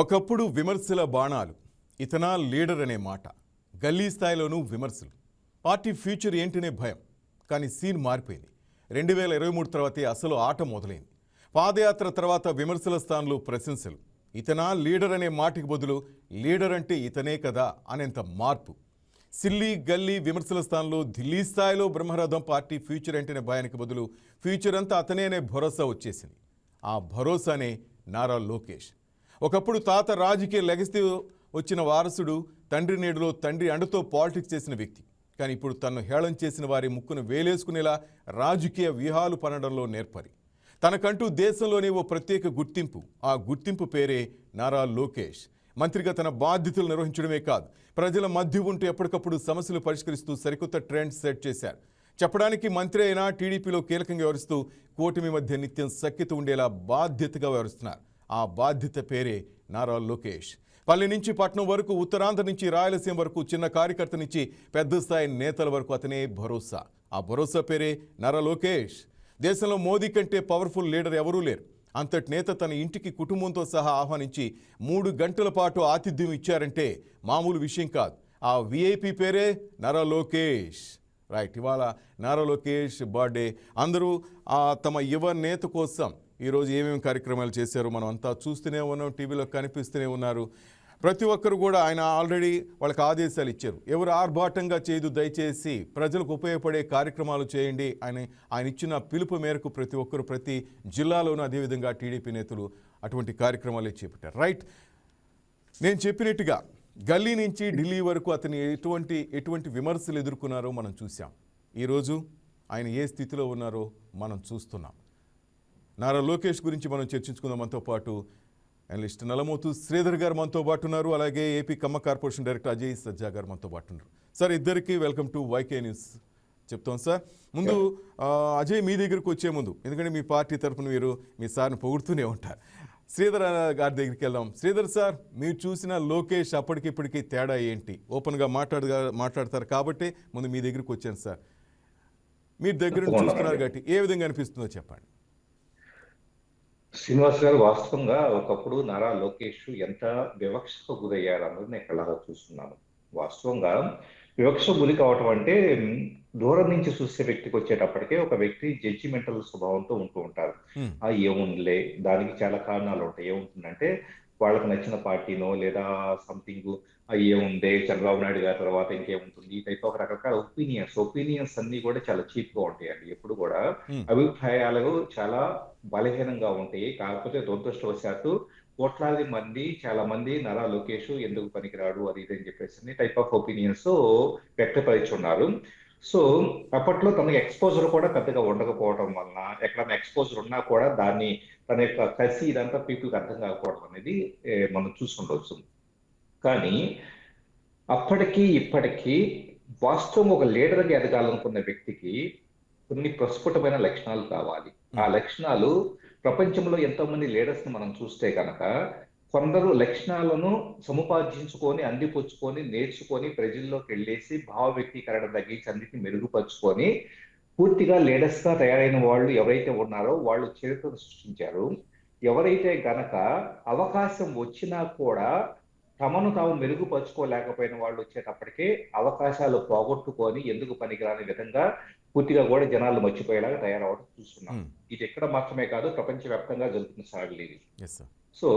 ఒకప్పుడు విమర్శల బాణాలు, ఇతనా లీడర్ అనే మాట, గల్లీ స్థాయిలోనూ విమర్శలు, పార్టీ ఫ్యూచర్ ఏంటనే భయం. కానీ సీన్ మారిపోయింది. 2023 తర్వాతే అసలు ఆట మొదలైంది. పాదయాత్ర తర్వాత విమర్శల స్థానంలో ప్రశంసలు. ఇతనా లీడర్ అనే మాటకి బదులు లీడర్ అంటే ఇతనే కదా అనేంత మార్పు. సిల్లీ గల్లీ విమర్శల స్థానంలో ఢిల్లీ స్థాయిలో బ్రహ్మరథం పార్టీ ఫ్యూచర్ ఏంటనే భయానికి బదులు ఫ్యూచర్ అంతా అతనే అనే భరోసా వచ్చేసింది. ఆ భరోసానే నారా లోకేష్. ఒకప్పుడు తాత రాజకీయ లెగసీ వచ్చిన వారసుడు, తండ్రి నీడలో తండ్రి అండతో పాలిటిక్స్ చేసిన వ్యక్తి. కానీ ఇప్పుడు తనను హేళన చేసిన వారి ముక్కును వేలేసుకునేలా రాజకీయ వ్యూహాలు పనడంలో నేర్పరి. తనకంటూ దేశంలోనే ఓ ప్రత్యేక గుర్తింపు. ఆ గుర్తింపు పేరే నారా లోకేష్. మంత్రిగా తన బాధ్యతలు నిర్వహించడమే కాదు, ప్రజల మధ్య ఉంటూ ఎప్పటికప్పుడు సమస్యలు పరిష్కరిస్తూ సరికొత్త ట్రెండ్ సెట్ చేశారు. చెప్పడానికి మంత్రి అయినా టీడీపీలో కీలకంగా వ్యవహరిస్తూ కూటమి మధ్య నిత్యం సఖ్యత ఉండేలా బాధ్యతగా వ్యవహరిస్తున్నారు. ఆ బాధ్యత పేరే నారా లోకేష్. పల్లె నుంచి పట్నం వరకు, ఉత్తరాంధ్ర నుంచి రాయలసీమ వరకు, చిన్న కార్యకర్త నుంచి పెద్ద స్థాయి నేతల వరకు అతనే భరోసా. ఆ భరోసా పేరే నారా లోకేష్. దేశంలో మోదీ కంటే పవర్ఫుల్ లీడర్ ఎవరూ లేరు. అంతటి నేత తన ఇంటికి కుటుంబంతో సహా ఆహ్వానించి 3 గంటల పాటు ఆతిథ్యం ఇచ్చారంటే మామూలు విషయం కాదు. ఆ విఐపి పేరే నారా లోకేష్. రైట్, ఇవాళ నారా లోకేష్ బర్త్డే. అందరూ తమ యువ నేత కోసం ఈరోజు ఏమేమి కార్యక్రమాలు చేశారో మనం అంతా చూస్తూనే ఉన్నాం, టీవీలో కనిపిస్తూనే ఉన్నారు. ప్రతి ఒక్కరు కూడా ఆయన ఆల్రెడీ వాళ్ళకి ఆదేశాలు ఇచ్చారు. ఎవరు ఆర్భాటంగా చేయదు, దయచేసి ప్రజలకు ఉపయోగపడే కార్యక్రమాలు చేయండి ఆయన ఇచ్చిన పిలుపు మేరకు ప్రతి ఒక్కరు ప్రతి జిల్లాలోనూ అదేవిధంగా టీడీపీ నేతలు అటువంటి కార్యక్రమాలే చేపట్టారు. రైట్, నేను చెప్పినట్టుగా గల్లీ నుంచి ఢిల్లీ వరకు అతను ఎటువంటి విమర్శలు ఎదుర్కొన్నారో మనం చూసాం. ఈరోజు ఆయన ఏ స్థితిలో ఉన్నారో మనం చూస్తున్నాం. నారా లోకేష్ గురించి మనం చర్చించుకుందాం. మనతో పాటు అనలిస్ట్ నల్లమోతు శ్రీధర్ గారు మనతో పాటు ఉన్నారు. అలాగే ఏపీ కమ్మ కార్పొరేషన్ డైరెక్టర్ అజయ్ సజ్జా గారు మనతో పాటు ఉన్నారు. సార్, ఇద్దరికి వెల్కమ్ టు వైకే న్యూస్ చెప్తాం. సార్, ముందు అజయ్ మీ దగ్గరికి వచ్చే ముందు, ఎందుకంటే మీ పార్టీ తరఫున మీరు మీ సార్ని పొగుడుతూనే ఉంటారు, శ్రీధర్ గారి దగ్గరికి వెళ్దాం. శ్రీధర్ సార్, మీరు చూసిన లోకేష్ అప్పటికిప్పటికీ తేడా ఏంటి? ఓపెన్గా మాట్లాడతారు కాబట్టి ముందు మీ దగ్గరికి వచ్చాను సార్. మీరు దగ్గర నుంచి చూస్తున్నారు కాబట్టి ఏ విధంగా అనిపిస్తుందో చెప్పండి. శ్రీనివాస్ గారు, వాస్తవంగా ఒకప్పుడు నారా లోకేష్ ఎంత వివక్షకు గురయ్యారు అన్నది నేను కళ్ళగా చూస్తున్నాను. వాస్తవంగా వివక్ష గురి కావటం అంటే దూరం నుంచి చూసే వ్యక్తికి వచ్చేటప్పటికే ఒక వ్యక్తి జడ్జిమెంటల్ స్వభావంతో ఉంటూ ఉంటారు. ఏముందిలే, దానికి చాలా కారణాలు ఉంటాయి. ఏముంటుందంటే వాళ్ళకి నచ్చిన పార్టీనో లేదా సంథింగ్ ఏముందే చంద్రబాబు నాయుడు గారి తర్వాత ఇంకేముంటుంది, ఈ టైప్ ఒక రకరకాల ఒపీనియన్స్ అన్ని కూడా చాలా చీప్ గా ఉంటాయండి. ఎప్పుడు కూడా అభిప్రాయాలు చాలా బలహీనంగా ఉంటాయి. కాకపోతే దురదృష్టవశాత్తు చాలా మంది నారా లోకేష్ ఎందుకు పనికిరాడు అది ఇది అని చెప్పేసి టైప్ ఆఫ్ ఒపీనియన్స్ వ్యక్తపరిచున్నారు. సో అప్పట్లో తనకి ఎక్స్పోజర్ కూడా పెద్దగా ఉండకపోవడం వలన, ఎక్కడైనా ఎక్స్పోజర్ ఉన్నా కూడా దాన్ని తన యొక్క కసి ఇదంతా పీపుల్కి అర్థం కాకపోవడం అనేది మనం చూసుకుంటవచ్చు. కానీ అప్పటికి ఇప్పటికీ వాస్తవం ఒక లీడర్గా ఎదగాలనుకున్న వ్యక్తికి కొన్ని ప్రస్ఫుటమైన లక్షణాలు కావాలి. ఆ లక్షణాలు ప్రపంచంలో ఎంతో మంది లీడర్స్ ని మనం చూస్తే కనుక కొందరు లక్షణాలను సముపార్జించుకొని, అందిపుచ్చుకొని, నేర్చుకొని, ప్రజల్లోకి వెళ్ళేసి భావ వ్యక్తీకరణ తగ్గించి అన్నిటిని మెరుగుపరుచుకొని పూర్తిగా లీడర్స్ గా తయారైన వాళ్ళు ఎవరైతే ఉన్నారో వాళ్ళు చరిత్రను సృష్టించారు. ఎవరైతే గనక అవకాశం వచ్చినా కూడా తమను తాము మెరుగుపరుచుకోలేకపోయిన వాళ్ళు వచ్చేటప్పటికే అవకాశాలు పోగొట్టుకొని ఎందుకు పనికిరాని విధంగా పూర్తిగా కూడా జనాలు మర్చిపోయేలాగా తయారవడం చూస్తున్నాం. ఇది ఎక్కడ మాత్రమే కాదు, ప్రపంచవ్యాప్తంగా జరుగుతున్న సాగులు ఇది. సో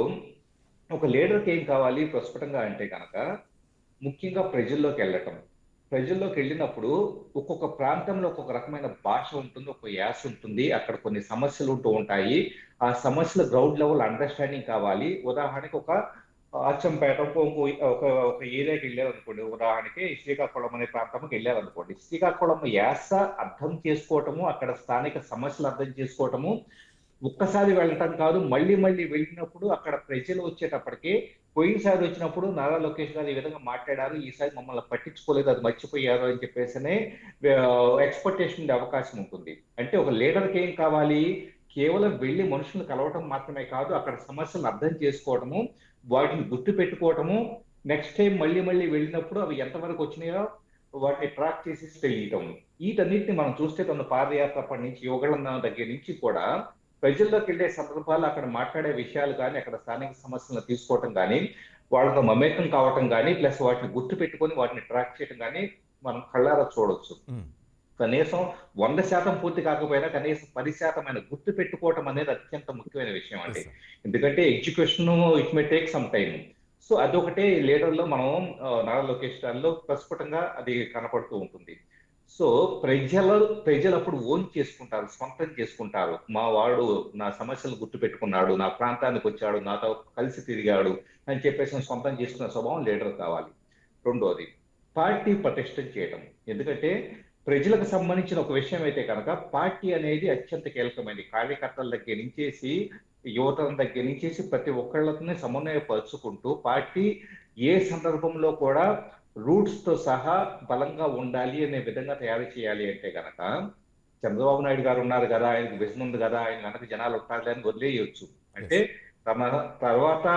ఒక లీడర్కి ఏం కావాలి ప్రస్ఫుటంగా అంటే కనుక ముఖ్యంగా ప్రజల్లోకి వెళ్ళినప్పుడు ఒక్కొక్క ప్రాంతంలో ఒక్కొక్క రకమైన భాష ఉంటుంది, ఒక్కొక్క యాస ఉంటుంది, అక్కడ కొన్ని సమస్యలు ఉంటూ ఉంటాయి. ఆ సమస్యల గ్రౌండ్ లెవెల్ అండర్స్టాండింగ్ కావాలి. ఉదాహరణకి ఒక అచ్చంపేట ఒక ఏరియాకి వెళ్ళారనుకోండి, ఉదాహరణకి శ్రీకాకుళం అనే ప్రాంతంకి వెళ్ళారనుకోండి, శ్రీకాకుళం యాస అర్థం చేసుకోవటము, అక్కడ స్థానిక సమస్యలు అర్థం చేసుకోవటము, ఒక్కసారి వెళ్ళటం కాదు, మళ్ళీ వెళ్ళినప్పుడు అక్కడ ప్రజలు వచ్చేటప్పటికి పోయినసారి వచ్చినప్పుడు నారా లోకేష్ గారు ఈ విధంగా మాట్లాడారు, ఈసారి మమ్మల్ని పట్టించుకోలేదు, అది మర్చిపోయారు అని చెప్పేసి ఎక్స్పెక్టేషన్ ఉండే అవకాశం ఉంటుంది. అంటే ఒక లీడర్కి ఏం కావాలి, కేవలం వెళ్ళి మనుషులను కలవటం మాత్రమే కాదు, అక్కడ సమస్యలను అర్థం చేసుకోవటము, వాటిని గుర్తు పెట్టుకోవటము, నెక్స్ట్ టైం మళ్ళీ వెళ్ళినప్పుడు అవి ఎంతవరకు వచ్చినాయో వాటిని ట్రాక్ చేసి తెలియటం. వీటన్నిటిని మనం చూస్తే తన పాదయాత్ర అప్పటి నుంచి యువగళ దగ్గర నుంచి కూడా ప్రజల్లోకి వెళ్ళే సందర్భాలు అక్కడ మాట్లాడే విషయాలు కానీ అక్కడ స్థానిక సమస్యలను తీసుకోవటం కానీ వాళ్ళతో మమేకం కావటం కానీ ప్లస్ వాటిని గుర్తు పెట్టుకొని వాటిని ట్రాక్ చేయడం కానీ మనం కళ్ళారా చూడొచ్చు. కనీసం 100% పూర్తి కాకపోయినా కనీసం 10% గుర్తు పెట్టుకోవటం అనేది అత్యంత ముఖ్యమైన విషయం అండి. ఎందుకంటే education it may take some time. So అదొకటే లీడర్ లో మనం నారా లోకేష్ గారిలో ప్రస్ఫుటంగా అది కనపడుతూ ఉంటుంది. సో ప్రజలు అప్పుడు ఓన్ చేసుకుంటారు, స్వంతం చేసుకుంటారు. మా వాడు నా సమస్యలు గుర్తు పెట్టుకున్నాడు, నా ప్రాంతానికి వచ్చాడు, నాతో కలిసి తిరిగాడు అని చెప్పేసి సొంతం చేసుకునే స్వభావం లీడర్ కావాలి. రెండోది పార్టీ పటిష్టం చేయడం. ఎందుకంటే ప్రజలకు సంబంధించిన ఒక విషయం అయితే కనుక పార్టీ అనేది అత్యంత కీలకమైనది. కార్యకర్తల దగ్గర నుంచేసి యువత దగ్గర నుంచేసి ప్రతి ఒక్కళ్ళని సమన్వయపరుచుకుంటూ పార్టీ ఏ సందర్భంలో కూడా రూట్స్ తో సహా బలంగా ఉండాలి అనే విధంగా తయారు చేయాలి అంటే కనుక చంద్రబాబు నాయుడు గారు ఉన్నారు కదా, ఆయనకు విజన్ ఉంది కదా, ఆయన కనుక జనాలు ఉంటారు అని వదిలేయచ్చు. అంటే తమ తర్వాత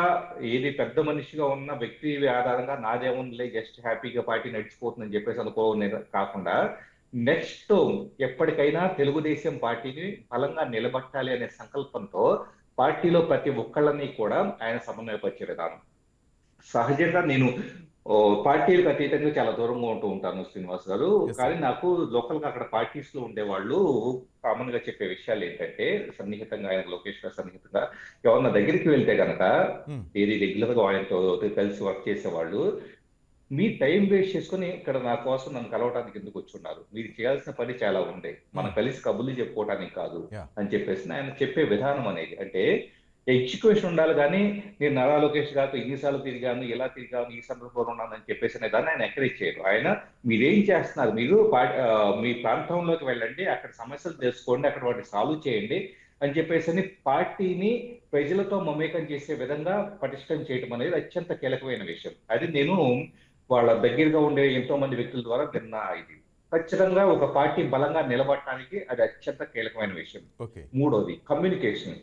ఏది పెద్ద మనిషిగా ఉన్న వ్యక్తి ఆధారంగా నాదేముందిలే జస్ట్ హ్యాపీగా పార్టీ నడిచిపోతుందని చెప్పేసి అనుకోని కాకుండా నెక్స్ట్ ఎప్పటికైనా తెలుగుదేశం పార్టీని బలంగా నిలబట్టాలి అనే సంకల్పంతో పార్టీలో ప్రతి ఒక్కళ్ళని కూడా ఆయన సమన్వయపరిచే విధానం. సహజంగా నేను పార్టీలకు అతీతంగా చాలా దూరంగా ఉంటూ ఉంటాను శ్రీనివాస్ గారు. కానీ నాకు లోకల్ గా అక్కడ పార్టీస్ లో ఉండే వాళ్ళు కామన్ గా చెప్పే విషయాలు ఏంటంటే సన్నిహితంగా ఆయన లోకేష్ గారు సన్నిహితంగా ఎవరన్నా దగ్గరికి వెళ్తే గనక ఏది రెగ్యులర్ గా ఆయనతో కలిసి వర్క్ చేసేవాళ్ళు మీ టైం వేస్ట్ చేసుకుని ఇక్కడ నా కోసం నన్ను కలవడానికి ఎందుకు వచ్చున్నారు, మీరు చేయాల్సిన పని చాలా ఉండే, మనం కలిసి కబుర్లు చెప్పుకోవడానికి కాదు అని చెప్పేసి ఆయన చెప్పే విధానం అనేది. అంటే ఎడ్యుకేషన్ ఉండాలి కానీ నేను నారా లోకేష్ గారితో ఇన్నిసార్లు తిరిగాను, ఎలా తిరిగాను, ఈ సందర్భంలో ఉన్నానని చెప్పేసి దాన్ని ఆయన ఎంకరేజ్ చేయరు. ఆయన మీరేం చేస్తున్నారు, మీరు మీ ప్రాంతంలోకి వెళ్ళండి, అక్కడ సమస్యలు తెలుసుకోండి, అక్కడ వాటిని సాల్వ్ చేయండి అని చెప్పేసి పార్టీని ప్రజలతో మమేకం చేసే విధంగా పటిష్టం చేయడం అనేది అత్యంత కీలకమైన విషయం. అది నేను వాళ్ళ దగ్గరగా ఉండే ఎంతో మంది వ్యక్తుల ద్వారా విన్న ఇది. ఖచ్చితంగా ఒక పార్టీ బలంగా నిలబడటానికి అది అత్యంత కీలకమైన విషయం. మూడోది కమ్యూనికేషన్.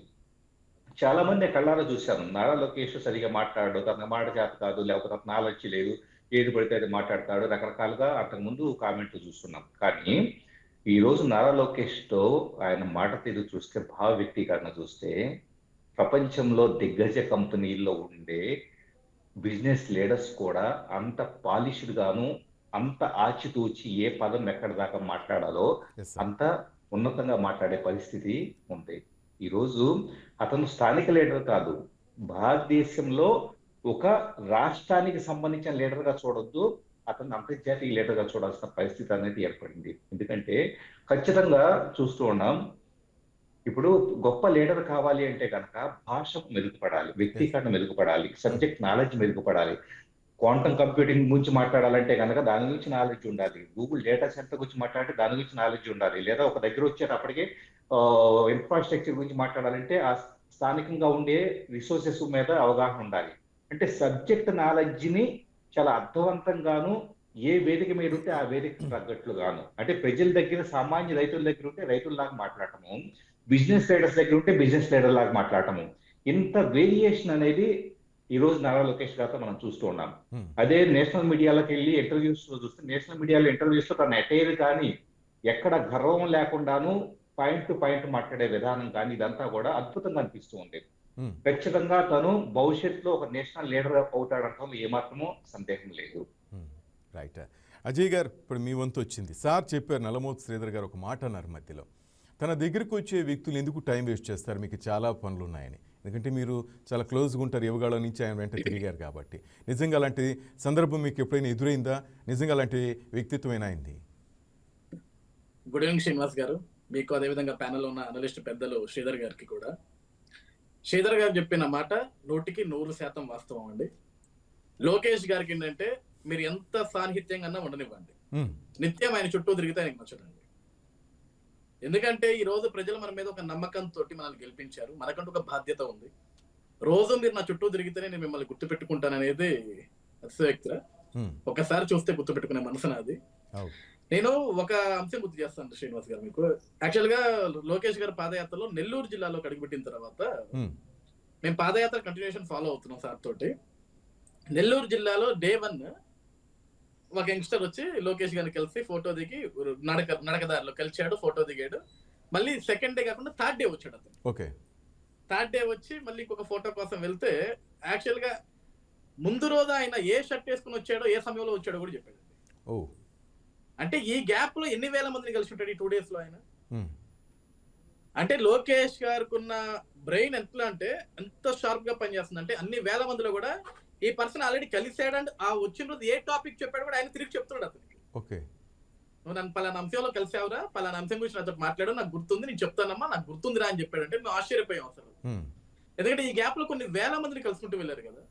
చాలా మంది కళ్ళారా చూశాను, నారా లోకేష్ సరిగా మాట్లాడు, తన మాట చేత కాదు, లేకపోతే తన నాలెడ్జ్ లేదు, ఏది పడితే అది మాట్లాడతాడు, రకరకాలుగా అంతకుముందు కామెంట్లు చూస్తున్నాం. కానీ ఈ రోజు నారా లోకేష్ తో ఆయన మాట తీరు చూస్తే, భావ వ్యక్తీకరణ చూస్తే ప్రపంచంలో దిగ్గజ కంపెనీల్లో ఉండే బిజినెస్ లీడర్స్ కూడా అంత పాలిష్డ్ గాను, అంత ఆచితూచి ఏ పదం ఎక్కడి దాకా మాట్లాడాలో అంత ఉన్నతంగా మాట్లాడే పరిస్థితి ఉంది. ఈరోజు అతను స్థానిక లీడర్ కాదు, భారతదేశంలో ఒక రాష్ట్రానికి సంబంధించిన లీడర్ గా చూడొద్దు, అతను అంతర్జాతీయ లీడర్ గా చూడాల్సిన పరిస్థితి అనేది ఏర్పడింది. ఎందుకంటే ఖచ్చితంగా చూస్తూ ఉన్నాం, ఇప్పుడు గొప్ప లీడర్ కావాలి అంటే కనుక భాష మెరుగుపడాలి, వ్యక్తీకరణ మెరుగుపడాలి, సబ్జెక్ట్ నాలెడ్జ్ మెరుగుపడాలి. క్వాంటమ్ కంప్యూటింగ్ గురించి మాట్లాడాలంటే కనుక దాని గురించి నాలెడ్జ్ ఉండాలి, గూగుల్ డేటా సెంటర్ గురించి మాట్లాడితే దాని గురించి నాలెడ్జ్ ఉండాలి, లేదా ఒక దగ్గర వచ్చేటప్పటికే ఇన్ఫ్రాస్ట్రక్చర్ గురించి మాట్లాడాలంటే ఆ స్థానికంగా ఉండే రిసోర్సెస్ మీద అవగాహన ఉండాలి. అంటే సబ్జెక్ట్ నాలెడ్జ్ ని చాలా అర్థవంతంగాను ఏ వేదిక మీద ఉంటే ఆ వేదికకు తగ్గట్లుగాను, అంటే ప్రజల దగ్గర సామాన్య రైతుల దగ్గర ఉంటే రైతుల్లాగా మాట్లాడటము, బిజినెస్ లీడర్స్ దగ్గర ఉంటే బిజినెస్ లీడర్ లాగా మాట్లాడటము, ఇంత వేరియేషన్ అనేది ఈ రోజు నారా లోకేష్ గారితో మనం చూస్తూ ఉన్నాం. అదే నేషనల్ మీడియాలోకి వెళ్ళి ఇంటర్వ్యూస్ లో చూస్తే, నేషనల్ మీడియాలో ఇంటర్వ్యూస్ లో తన అటైర్ కానీ ఎక్కడ గర్వం లేకుండాను పాయింట్ టు పాయింట్ మాట్లాడే విధానం కానీ ఇదంతా కూడా అద్భుతంగా అనిపిస్తూ ఉంది. ఖచ్చితంగా తను భవిష్యత్తులో ఒక నేషనల్ లీడర్ అవుతాడంటాం ఏమాత్రమో సందేహం లేదు. రైట్. అజయ్ గారు, ఇప్పుడు మీ వంతు వచ్చింది. సార్ చెప్పారు, నల్లమోతు శ్రీధర్ గారు ఒక మాట అన్నారు మధ్యలో, తన దగ్గరకు వచ్చే వ్యక్తులు ఎందుకు టైం వేస్ట్ చేస్తారు, మీకు చాలా పనులు ఉన్నాయని. ఎందుకంటే మీరు చాలా క్లోజ్గా ఉంటారు, యువగాళ్ళ నుంచి ఆయన వెంట తిరిగారు కాబట్టి. నిజంగా అలాంటి సందర్భం మీకు ఎప్పుడైనా ఎదురైందా? నిజంగా అలాంటి వ్యక్తిత్వం అయింది? గుడ్ ఈవినింగ్ శ్రీనివాస్ గారు, మీకు అదేవిధంగా ప్యానెల్లో ఉన్న అనలిస్ట్ పెద్దలు శ్రీధర్ గారికి కూడా. శ్రీధర్ గారు చెప్పిన మాట 100% వాస్తవం అండి. లోకేష్ గారికి ఏంటంటే మీరు ఎంత సాన్నిహిత్యంగా ఉండనివ్వండి, నిత్యం ఆయన చుట్టూ తిరిగితే ఆయనకు నచ్చడండి. ఎందుకంటే ఈ రోజు ప్రజలు మన మీద ఒక నమ్మకంతో మనల్ని గెలిపించారు, మనకంటూ ఒక బాధ్యత ఉంది. రోజు మీరు నా చుట్టూ తిరిగితేనే నేను మిమ్మల్ని గుర్తు పెట్టుకుంటాననేది అతిశయోక్తి. ఒకసారి చూస్తే గుర్తు పెట్టుకునే మనసు నాది. నేను ఒక అంశం గుర్తు చేస్తాను శ్రీనివాస్ గారు మీకు. యాక్చువల్ గా లోకేష్ గారు పాదయాత్రలో నెల్లూరు జిల్లాలోకి అడుగుపెట్టిన తర్వాత మేము పాదయాత్ర కంటిన్యూషన్ ఫాలో అవుతున్నాం సార్ తోటి. నెల్లూరు జిల్లాలో డే 1 ఒక యంగ్స్టర్ వచ్చి లోకేష్ గారిని కలిసి ఫోటో దిగి నడకదారిలో కలిశాడు, ఫోటో దిగాడు. మళ్ళీ సెకండ్ డే కాకుండా థర్డ్ డే వచ్చాడు అతను. ఓకే. థర్డ్ డే వచ్చి మళ్ళీ ఇంకొక ఫోటో కోసం వెళ్తే యాక్చువల్ గా ముందు రోజు ఆయన ఏ షర్ట్ వేసుకుని వచ్చాడో ఏ సమయంలో వచ్చాడో కూడా చెప్పాడు. ఓ, అంటే ఈ గ్యాప్ లో ఎన్ని వేల మందిని కలిసి ఉంటాడు ఈ 2 days లో ఆయన. ఉమ్, అంటే లోకేష్ గారికి ఉన్న బ్రెయిన్ ఎట్లా అంటే ఎంత షార్ప్ గా పనిచేస్తుంది అంటే అన్ని వేల మందిలో కూడా ఈ పర్సన్ ఆల్రెడీ కలిసాడు అండ్ ఆ వచ్చిన రోజు ఏ టాపిక్ చెప్పాడు కూడా ఆయన తిరిగి చెప్తున్నాడు అతనికి. ఓకే. నువ్వు నన్ను పలానా అంశంలో కలిసావురా, పలానా అంశం గురించి నాతో మాట్లాడు, నాకు గుర్తుంది, నేను చెప్తానమ్మా, నాకు గుర్తుందిరా అని చెప్పాడంటే మేము ఆశ్చర్యపోయాం అసలు. ఉమ్, ఎందుకంటే ఈ గ్యాప్ లో కొన్ని వేల మందిని కలుసుకుంటూ వెళ్ళారు కదా,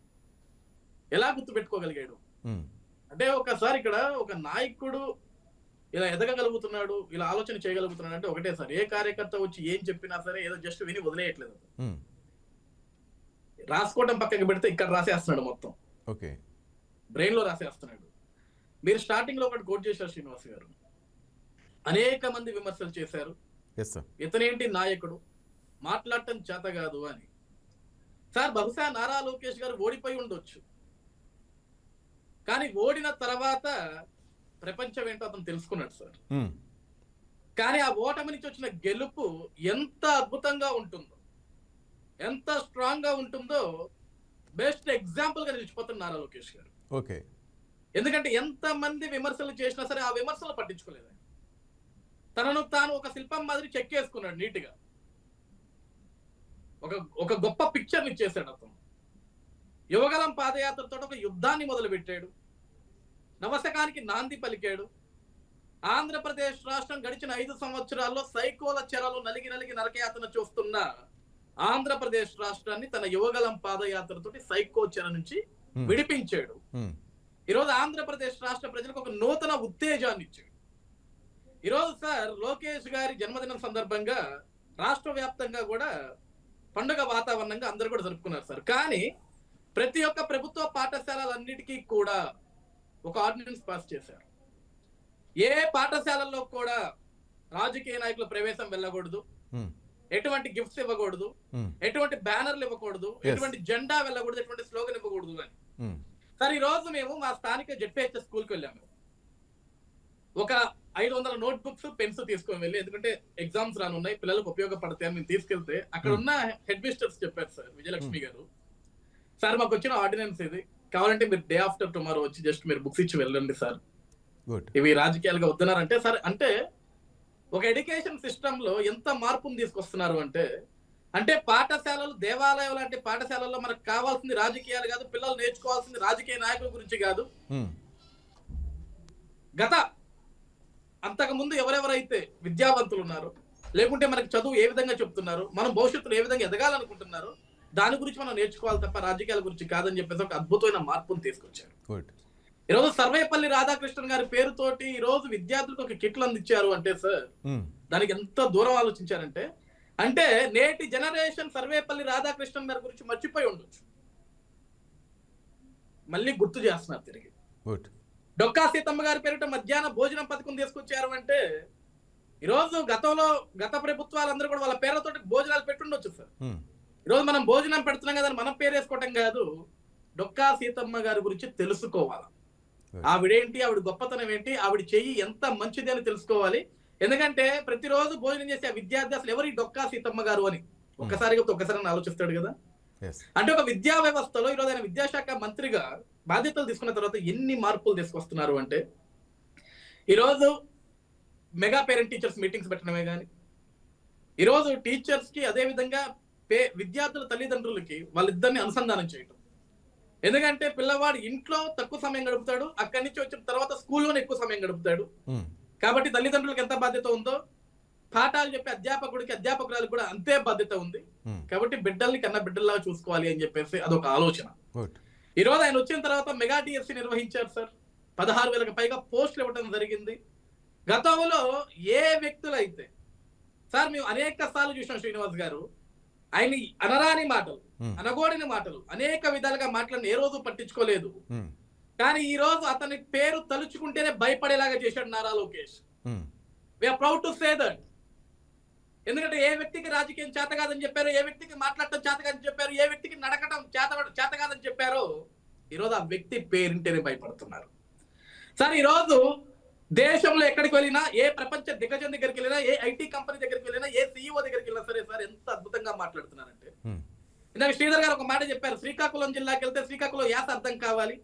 ఎలా గుర్తు పెట్టుకోగలిగాడు ఉమ్, అంటే. ఒకసారి ఇక్కడ ఒక నాయకుడు ఇలా ఎదగగలుగుతున్నాడు, ఇలా ఆలోచన చేయగలుగుతున్నాడు అంటే ఒకటే సార్, ఏ కార్యకర్త వచ్చి ఏం చెప్పినా సరే ఏదో జస్ట్ విని వదిలేయట్లేదు. ఉమ్, రాసుకోవడం పక్కకి పెడితే ఇక్కడ రాసేస్తున్నాడు మొత్తం, ఓకే. బ్రెయిన్ లో రాసేస్తున్నాడు. మీరు స్టార్టింగ్ లో ఒకటి కోట్ చేశారు శ్రీనివాస్ గారు, అనేక మంది విమర్శలు చేశారు, ఎస్ సార్, ఇతనేంటి నాయకుడు మాట్లాడటం చేత కాదు అని. సార్ బహుశా నారా లోకేష్ గారు ఓడిపోయి ఉండొచ్చు, కానీ ఓడిన తర్వాత ప్రపంచం ఏంటో అతను తెలుసుకున్నాడు సార్. ఉమ్, కానీ ఆ ఓటమి నుంచి వచ్చిన గెలుపు ఎంత అద్భుతంగా ఉంటుందో, ఎంత స్ట్రాంగ్ గా ఉంటుందో బెస్ట్ ఎగ్జాంపుల్ గా నిలిచిపోతున్నారు నారా లోకేష్ గారు. ఓకే. ఎందుకంటే ఎంత మంది విమర్శలు చేసినా సరే ఆ విమర్శలు పట్టించుకోలేదు. తనను తాను ఒక శిల్పం మాదిరి చెక్కేసుకున్నాడు నీట్ గా, ఒక గొప్ప పిక్చర్ ఇచ్చేసాడు అతను. యువగలం పాదయాత్రతో ఒక యుద్ధాన్ని మొదలు పెట్టాడు, నవశకానికి నాంది పలికాడు. ఆంధ్రప్రదేశ్ రాష్ట్రం గడిచిన 5 సంవత్సరాల్లో సైకోల చెరలు నలిగి నలిగి నరకయాతన చూస్తున్న ఆంధ్రప్రదేశ్ రాష్ట్రాన్ని తన యువగలం పాదయాత్రతోటి సైకో చెర నుంచి విడిపించాడు. ఈరోజు ఆంధ్రప్రదేశ్ రాష్ట్ర ప్రజలకు ఒక నూతన ఉత్తేజాన్ని ఇచ్చాడు. ఈరోజు సార్ లోకేష్ గారి జన్మదినం సందర్భంగా రాష్ట్ర వ్యాప్తంగా కూడా పండుగ వాతావరణంగా అందరూ కూడా జరుపుకున్నారు సార్. కానీ ప్రతి ఒక్క ప్రభుత్వ పాఠశాలలన్నిటికీ కూడా ఒక ఆర్డినెన్స్ పాస్ చేశారు. ఏ పాఠశాలల్లో కూడా రాజకీయ నాయకుల ప్రవేశం వెళ్ళకూడదు, ఎటువంటి గిఫ్ట్స్ ఇవ్వకూడదు, ఎటువంటి బ్యానర్లు ఇవ్వకూడదు, ఎటువంటి జెండా వెళ్ళకూడదు, ఎటువంటి స్లోగన్ ఇవ్వకూడదు అని. సార్ ఈ రోజు మేము మా స్థానిక జెడ్పీహెచ్ఎస్ స్కూల్కి వెళ్ళాము. ఒక 500 నోట్ బుక్స్ పెన్స్ తీసుకొని వెళ్ళి, ఎందుకంటే ఎగ్జామ్స్ రానున్నాయి, పిల్లలకు ఉపయోగపడతాయి అని మేము తీసుకెళ్తే అక్కడ ఉన్న హెడ్ మిస్టర్స్ చెప్పారు సార్, విజయలక్ష్మి గారు, సార్ మాకు వచ్చిన ఆర్డినెన్స్ ఇది, కావాలంటే మీరు డే ఆఫ్టర్ టుమారో వచ్చి జస్ట్ మీరు బుక్స్ ఇచ్చి వెళ్ళండి సార్, ఇవి రాజకీయాలుగా వద్దన్నారంటే. సార్ అంటే ఒక ఎడ్యుకేషన్ సిస్టమ్ లో ఎంత మార్పును తీసుకొస్తున్నారు అంటే పాఠశాలలు, దేవాలయం లాంటి పాఠశాలల్లో మనకు కావాల్సింది రాజకీయాలు కాదు, పిల్లలు నేర్చుకోవాల్సింది రాజకీయ నాయకుల గురించి కాదు. గత అంతకు ముందు ఎవరెవరైతే విద్యావంతులు ఉన్నారో, లేకుంటే మనకి చదువు ఏ విధంగా చెప్తున్నారు, మనం భవిష్యత్తులో ఏ విధంగా ఎదగాలనుకుంటున్నారు, దాని గురించి మనం నేర్చుకోవాలి తప్ప రాజకీయాల గురించి కాదని చెప్పేసి ఒక అద్భుతమైన మార్పును తీసుకొచ్చారు. ఈరోజు సర్వేపల్లి రాధాకృష్ణన్ గారి పేరుతోటి ఈ రోజు విద్యార్థులకు ఒక కిట్లు అందించారు అంటే సార్, దానికి ఎంత దూరం ఆలోచించారంటే, అంటే నేటి జనరేషన్ సర్వేపల్లి రాధాకృష్ణన్ గారి గురించి మర్చిపోయి ఉండొచ్చు, మళ్ళీ గుర్తు చేస్తున్నారు తిరిగి. డొక్కా సీతమ్మ గారి పేరిట మధ్యాహ్న భోజనం పథకం తీసుకొచ్చారు అంటే, ఈరోజు గత ప్రభుత్వాలందరూ కూడా వాళ్ళ పేర్లతోటి భోజనాలు పెట్టుండొచ్చు సార్. ఈరోజు మనం భోజనం పెడుతున్నాం కదా మనం పేరు వేసుకోవటం కాదు, డొక్కా సీతమ్మ గారి గురించి తెలుసుకోవాలి. ఆవిడేంటి, ఆవిడ గొప్పతనం ఏంటి, ఆవిడ చెయ్యి ఎంత మంచిది అని తెలుసుకోవాలి. ఎందుకంటే ప్రతిరోజు భోజనం చేసే విద్యార్థి అసలు ఎవరి డొక్కా సీతమ్మ గారు అని ఒక్కసారి ఆలోచిస్తాడు కదా. అంటే ఒక విద్యా వ్యవస్థలో ఈరోజు ఆయన విద్యాశాఖ మంత్రిగా బాధ్యతలు తీసుకున్న తర్వాత ఎన్ని మార్పులు తీసుకొస్తున్నారు అంటే, ఈరోజు మెగా పేరెంట్ టీచర్స్ మీటింగ్స్ పెట్టడమే కానీ, ఈరోజు టీచర్స్ కి అదే విధంగా విద్యార్థుల తల్లిదండ్రులకి వాళ్ళిద్దరిని అనుసంధానం చేయటం. ఎందుకంటే పిల్లవాడు ఇంట్లో తక్కువ సమయం గడుపుతాడు, అక్కడి నుంచి వచ్చిన తర్వాత స్కూల్లోనే ఎక్కువ సమయం గడుపుతాడు. కాబట్టి తల్లిదండ్రులకు ఎంత బాధ్యత ఉందో పాఠాలు చెప్పే అధ్యాపకురాలకు కూడా అంతే బాధ్యత ఉంది. కాబట్టి బిడ్డల్ని కన్నా బిడ్డల్లాగా చూసుకోవాలి అని చెప్పేసి అదొక ఆలోచన. ఈ రోజు ఆయన వచ్చిన తర్వాత మెగా డిఎస్సి నిర్వహించారు సార్. 16,000కి పైగా పోస్టులు ఇవ్వడం జరిగింది. గతంలో ఏ వ్యక్తులు అయితే సార్ మేము అనేక సార్లు చూసాం శ్రీనివాస్ గారు, ఆయన అనరాని మాటలు, అనగోడిన మాటలు, అనేక విధాలుగా మాటలను ఏ రోజు పట్టించుకోలేదు. కానీ ఈ రోజు అతని పేరు తలుచుకుంటేనే భయపడేలాగా చేశాడు Nara Lokesh. We are proud to say that. ఎందుకంటే ఏ వ్యక్తికి రాజకీయం చేత కాదని చెప్పారు, ఏ వ్యక్తికి మాట్లాడటం చేత కాదని చెప్పారు, ఏ వ్యక్తికి నడకటం చేత కాదని చెప్పారో, ఈరోజు ఆ వ్యక్తి పేరింటేనే భయపడుతున్నారు. సార్ ఈరోజు దేశంలో ఎక్కడికి వెళ్ళినా, ఏ ప్రపంచ దిగ్గజం దగ్గరికి వెళ్ళినా, ఏ ఐటీ కంపెనీ దగ్గరికి వెళ్ళినా, ఏ CEO దగ్గరికి వెళ్ళినా సరే సార్ ఎంత అద్భుతంగా మాట్లాడుతున్నారంటే, ఇందాక శ్రీధర్ గారు ఒక మాట చెప్పారు, శ్రీకాకుళం జిల్లాకి వెళ్తే శ్రీకాకుళం యాస అర్థం కావాలి,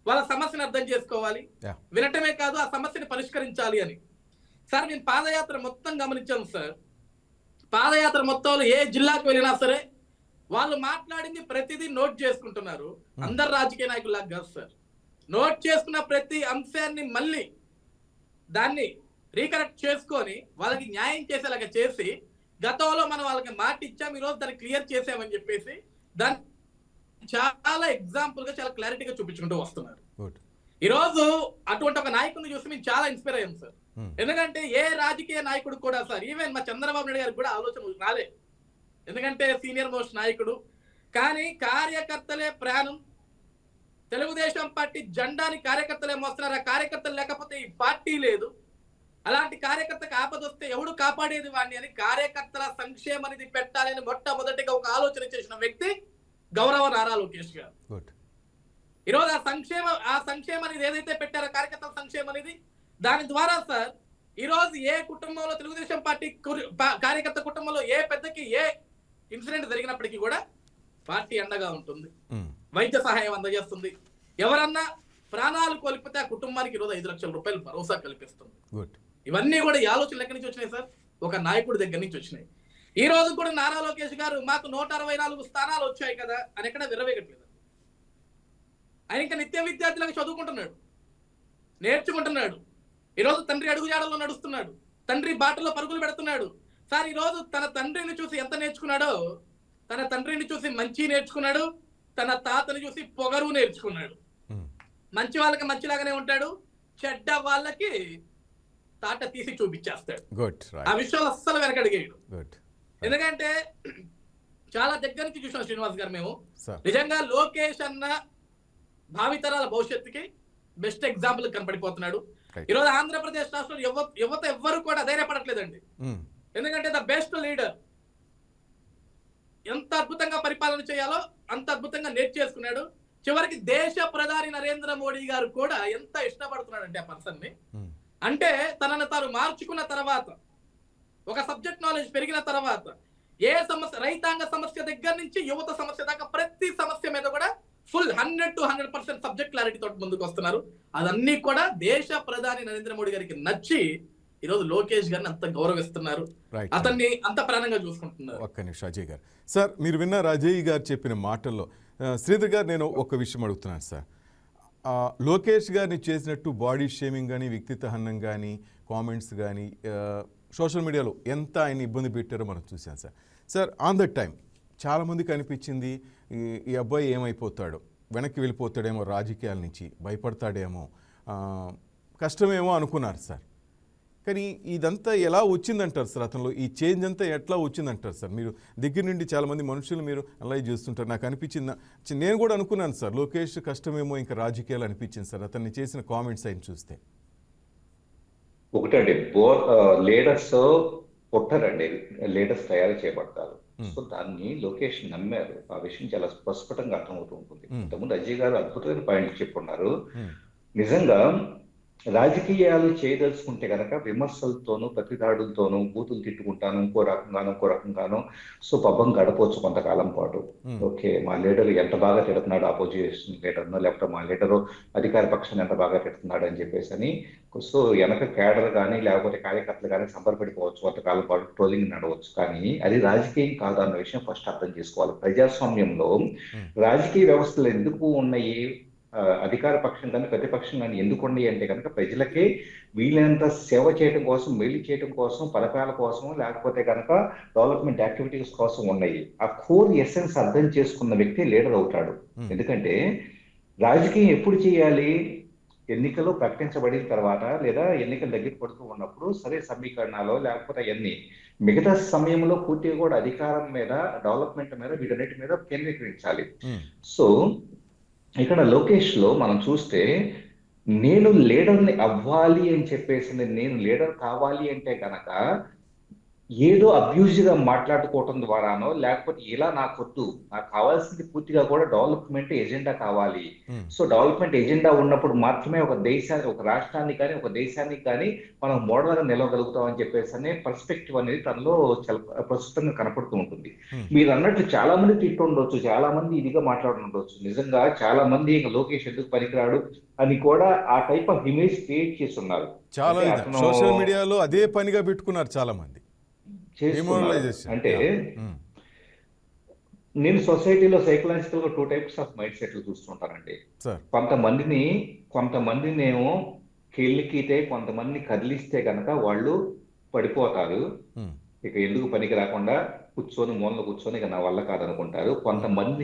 వాళ్ళ సమస్యను అర్థం చేసుకోవాలి, వినటమే కాదు ఆ సమస్యని పరిష్కరించాలి అని. సార్ నేను పాదయాత్ర మొత్తం గమనించాను సార్. పాదయాత్ర మొత్తంలో ఏ జిల్లాకు వెళ్ళినా సరే వాళ్ళు మాట్లాడింది ప్రతిదీ నోట్ చేసుకుంటున్నారు. అందరు రాజకీయ నాయకుల్లాగా కాదు సార్. నోట్ చేసుకున్న ప్రతి అంశాన్ని మళ్ళీ దాన్ని రీకరెక్ట్ చేసుకొని వాళ్ళకి న్యాయం చేసేలాగా చేసి, గతంలో మనం వాళ్ళకి మాట ఇచ్చాం, ఈరోజు దాన్ని క్లియర్ చేసామని చెప్పేసి దాన్ని చాలా ఎగ్జాంపుల్ గా చాలా క్లారిటీగా చూపించుకుంటూ వస్తున్నారు. ఈరోజు అటువంటి ఒక నాయకుడిని చూసి మేము చాలా ఇన్స్పైర్ అయ్యాం సార్. ఎందుకంటే ఏ రాజకీయ నాయకుడు కూడా సార్, ఈవెన్ మా చంద్రబాబు నాయుడు గారికి కూడా ఆలోచన రాలే, ఎందుకంటే సీనియర్ మోస్ట్ నాయకుడు. కానీ కార్యకర్తలే ప్రాణం, తెలుగుదేశం పార్టీ జెండాని కార్యకర్తలే మోస్తున్నారు. ఆ కార్యకర్తలు లేకపోతే ఈ పార్టీ లేదు. అలాంటి కార్యకర్తకు ఆపద వస్తే ఎవడు కాపాడేది వాడిని అని కార్యకర్తల సంక్షేమం అనేది పెట్టాలని మొట్టమొదటిగా ఒక ఆలోచన చేసిన వ్యక్తి గౌరవ నారా లోకేష్ గారు. ఈరోజు ఆ సంక్షేమం అనేది ఏదైతే పెట్టారో కార్యకర్తల సంక్షేమం అనేది, దాని ద్వారా సార్ ఈరోజు ఏ కుటుంబంలో తెలుగుదేశం పార్టీ కార్యకర్త కుటుంబంలో ఏ పెద్దకి ఏ ఇన్సిడెంట్ జరిగినప్పటికీ కూడా పార్టీ అండగా ఉంటుంది, వైద్య సహాయం అందజేస్తుంది. ఎవరన్నా ప్రాణాలు కోల్పోతే ఆ కుటుంబానికి ఈరోజు 5 లక్షల రూపాయలు భరోసా కల్పిస్తుంది. ఇవన్నీ కూడా ఈ ఆలోచనలు ఎక్కడి నుంచి వచ్చినాయి సార్? ఒక నాయకుడి దగ్గర నుంచి వచ్చినాయి. ఈ రోజు కూడా నారా లోకేష్ గారు మాకు 164 స్థానాలు వచ్చాయి కదా అని ఎక్కడ విరవేయట్లేదు. ఆయన ఇంకా నిత్య విద్యార్థులకు చదువుకుంటున్నాడు, నేర్చుకుంటున్నాడు. ఈరోజు తండ్రి అడుగుజాడల్లో నడుస్తున్నాడు, తండ్రి బాటలో పరుగులు పెడుతున్నాడు. సార్ ఈరోజు తన తండ్రిని చూసి ఎంత నేర్చుకున్నాడో, తన తండ్రిని చూసి మంచి నేర్చుకున్నాడు, తన తాతని చూసి పొగరు నేర్చుకున్నాడు. మంచి వాళ్ళకి మంచిలాగానే ఉంటాడు, చెడ్డ వాళ్ళకి తాట తీసి చూపించేస్తాడు. ఆ విషయంలో అస్సలు వెనకడిగేయడు. ఎందుకంటే చాలా దగ్గర నుంచి చూసాం శ్రీనివాస్ గారు మేము. నిజంగా లోకేష్ అన్న భావితరాల భవిష్యత్తుకి బెస్ట్ ఎగ్జాంపుల్ కనపడిపోతున్నాడు. ఈరోజు ఆంధ్రప్రదేశ్ రాష్ట్రంలో యువత ఎవ్వరు కూడా ధైర్యపడట్లేదండి. ఎందుకంటే ద బెస్ట్ లీడర్ ఎంత అద్భుతంగా పరిపాలన చేయాలో అంత అద్భుతంగా నేర్చేసుకున్నాడు. చివరికి దేశ ప్రధాని నరేంద్ర మోడీ గారు కూడా ఎంత ఇష్టపడుతున్నాడంటే ఆ పర్సన్ ని, అంటే తనను తాను మార్చుకున్న తర్వాత, ఒక సబ్జెక్ట్ నాలెడ్జ్ పెరిగిన తర్వాత, ఏ సమస్య, రైతాంగ సమస్య దగ్గర నుంచి యువత సమస్య దాకా ప్రతి సమస్య మీద కూడా ఫుల్ 100 to 100% సబ్జెక్ట్ క్లారిటీ తోటి ముందుకు వస్తున్నారు. అదన్నీ కూడా దేశ ప్రధాని నరేంద్ర మోడీ గారికి నచ్చి ఈరోజు లోకేష్ గారిని అంత గౌరవిస్తున్నారు, అతన్ని అంత ప్రాణంగా చూసుకుంటున్నారు. ఒక్క నిమిషం అజయ్ గారు. సార్ మీరు విన్న అజయ్ గారు చెప్పిన మాటల్లో శ్రీధర్ గారు నేను ఒక విషయం అడుగుతున్నాను సార్. లోకేష్ గారిని చేసినట్టు బాడీ షేమింగ్ కానీ, వ్యక్తిత్వ హననం కానీ, కామెంట్స్ కానీ సోషల్ మీడియాలో ఎంత ఆయన ఇబ్బంది పెట్టారో మనం చూసాం sir. Sir on that time చాలామందికి అనిపించింది ఈ అబ్బాయి ఏమైపోతాడో, వెనక్కి వెళ్ళిపోతాడేమో, రాజకీయాల నుంచి భయపడతాడేమో, కష్టమేమో అనుకున్నారు సార్. కానీ ఇదంతా ఎలా వచ్చిందంటారు సార్? అతనిలో ఈ చేంజ్ అంతా ఎట్లా వచ్చిందంటారు సార్? మీరు దగ్గర నుండి చాలామంది మనుషులు మీరు అనలైజ్ చేస్తుంటారు. నాకు అనిపించింది, నేను కూడా అనుకున్నాను సార్, లోకేష్ కష్టమేమో ఇంకా రాజకీయాలు అనిపించింది సార్ అతన్ని చేసిన కామెంట్స్ ఆయన చూస్తే. ఒకటండి, లీడర్స్ పుట్టరండి, లీడర్స్ తయారు చేయబడతారు. సో దాన్ని లోకేష్ నమ్మారు. ఆ విషయం చాలా స్పష్టంగా అర్థమవుతూ ఉంటుంది. ఇంతకుముందు అజయ్ గారు అద్భుతమైన పాయింట్ చెప్పున్నారు. నిజంగా రాజకీయాలు చేయదలుచుకుంటే కనుక విమర్శలతోనూ ప్రతిదాడులతోనూ, బూతులు తిట్టుకుంటాను, ఇంకో రకంగానో సో పబ్బం గడపవచ్చు కొంతకాలం పాటు. ఓకే, మా లీడర్ ఎంత బాగా తిడుతున్నాడు ఆపోజిషన్ లీడర్ను, లేకపోతే మా లీడరు అధికార పక్షాన్ని ఎంత బాగా తిడుతున్నాడు అని చెప్పేసి అని సో వెనక కేడర్ కానీ లేకపోతే కార్యకర్తలు కానీ సంబరపడిపోవచ్చు, కొంతకాలం పాటు ట్రోలింగ్ నడవచ్చు. కానీ అది రాజకీయం కాదు అన్న విషయం ఫస్ట్ అర్థం చేసుకోవాలి. ప్రజాస్వామ్యంలో రాజకీయ వ్యవస్థలు ఎందుకు ఉన్నాయి, అధికార పక్షం కానీ ప్రతిపక్షం కానీ ఎందుకు ఉన్నాయి అంటే కనుక ప్రజలకే వీలైనంత సేవ చేయడం కోసం, మేలు చేయడం కోసం, పథకాల కోసం, లేకపోతే కనుక డెవలప్మెంట్ యాక్టివిటీస్ కోసం ఉన్నాయి. ఆ కోర్ ఎసెన్స్ అర్థం చేసుకున్న వ్యక్తి లీడర్ అవుతాడు. ఎందుకంటే రాజకీయం ఎప్పుడు చేయాలి, ఎన్నికలు ప్రకటించబడిన తర్వాత లేదా ఎన్నికలు దగ్గర పడుతూ ఉన్నప్పుడు సరే సమీకరణాలు లేకపోతే అవన్నీ, మిగతా సమయంలో పూర్తిగా కూడా అధికారం మీద, డెవలప్మెంట్ మీద, వీటన్నిటి మీద కేంద్రీకరించాలి. సో ఇక్కడ లోకేష్ లో మనం చూస్తే నేను లీడర్ని అవ్వాలి అని చెప్పేసి, నేను లీడర్ కావాలి అంటే కనుక ఏదో అబ్యూజ్ గా మాట్లాడుకోవటం ద్వారానో లేకపోతే ఇలా నాకొద్దు, నాకు కావాల్సింది పూర్తిగా కూడా డెవలప్మెంట్ ఎజెండా కావాలి. ఉమ్, సో డెవలప్మెంట్ ఎజెండా ఉన్నప్పుడు మాత్రమే ఒక రాష్ట్రాన్ని కానీ ఒక దేశానికి కానీ మనం మోడల్గా నిలవగలుగుతాం అని చెప్పేసి అనే పర్స్పెక్టివ్ అనేది తనలో చాలా ప్రస్తుతంగా కనపడుతూ ఉంటుంది. ఉమ్, మీరు అన్నట్లు చాలా మంది తిట్టు ఉండొచ్చు, చాలా మంది ఇదిగా మాట్లాడుతుండొచ్చు. నిజంగా చాలా మంది ఇంకా లోకేష్ ఎందుకు పనికిరాడు అని కూడా ఆ టైప్ ఆఫ్ ఇమేజ్ క్రియేట్ చేస్తున్నారు. చాలా అంటే ఇది అతను సోషల్ మీడియాలో అదే పనిగా పెట్టుకున్నారు చాలా మంది. చేస్తున్నారు. డిమోరలైజేషన్. అంటే ఉమ్, నేను సొసైటీలో సైకలాజికల్ గా 2 టైప్స్ ఆఫ్ మైండ్ సెట్లు చూస్తుంటానండి. సార్. కొంతమందినేమో కెళ్ళికితే, కొంతమంది కదిలిస్తే గనక వాళ్ళు పడిపోతారు. ఉమ్, ఇక ఎందుకు పనికి రాకుండా మూలలో కూర్చొని ఇక నా వల్ల కాదనుకుంటారు. ఉమ్, కొంతమంది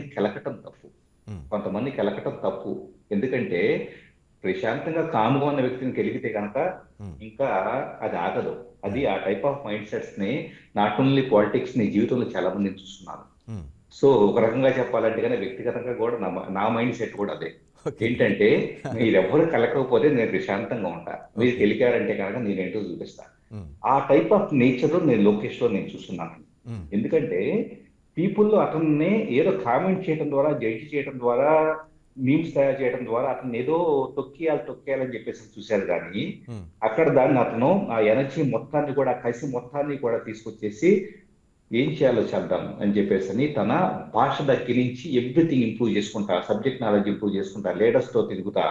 కెలకటం తప్పు. ఎందుకంటే ప్రశాంతంగా కాముగా ఉన్న వ్యక్తిని కెలిగితే కనుక ఉమ్, ఇంకా అది ఆగదు. అది ఆ టైప్ ఆఫ్ మైండ్ సెట్స్ ని నాట్ ఓన్లీ పాలిటిక్స్ ని జీవితంలో చాలా మందిని చూస్తున్నాను. ఉమ్, సో ఒక రకంగా చెప్పాలంటే కానీ వ్యక్తిగతంగా కూడా నా మైండ్ సెట్ కూడా అదే. ఓకే. ఏంటంటే మీరెవ్వరు కలగకపోతే నేను ప్రశాంతంగా ఉంటా, మీరు ఓకే. గెలికారంటే కనుక నేనేంటో చూపిస్తా. ఉమ్, ఆ టైప్ ఆఫ్ నేచర్ నేను లోకేష్ లో నేను చూస్తున్నాను. ఉమ్, ఎందుకంటే పీపుల్లో అతన్ని ఏదో కామెంట్ చేయడం ద్వారా, జడ్జి చేయడం ద్వారా, మీమ్స్ తయారు చేయడం ద్వారా అతన్ని ఏదో తొక్కేయాలని చెప్పేసి చూశారు. కానీ ఉమ్, అక్కడ దాన్ని అతను ఆ ఎనర్జీ మొత్తాన్ని కూడా, కసి మొత్తాన్ని కూడా తీసుకొచ్చేసి ఏం చేయాలో చేద్దాం అని చెప్పేసి అని తన భాష దగ్గర నుంచి ఎవ్రీథింగ్ ఇంప్రూవ్ చేసుకుంటా, సబ్జెక్ట్ నాలెడ్జ్ ఇంప్రూవ్ చేసుకుంటా, లీడర్స్ తో తిరుగుతా,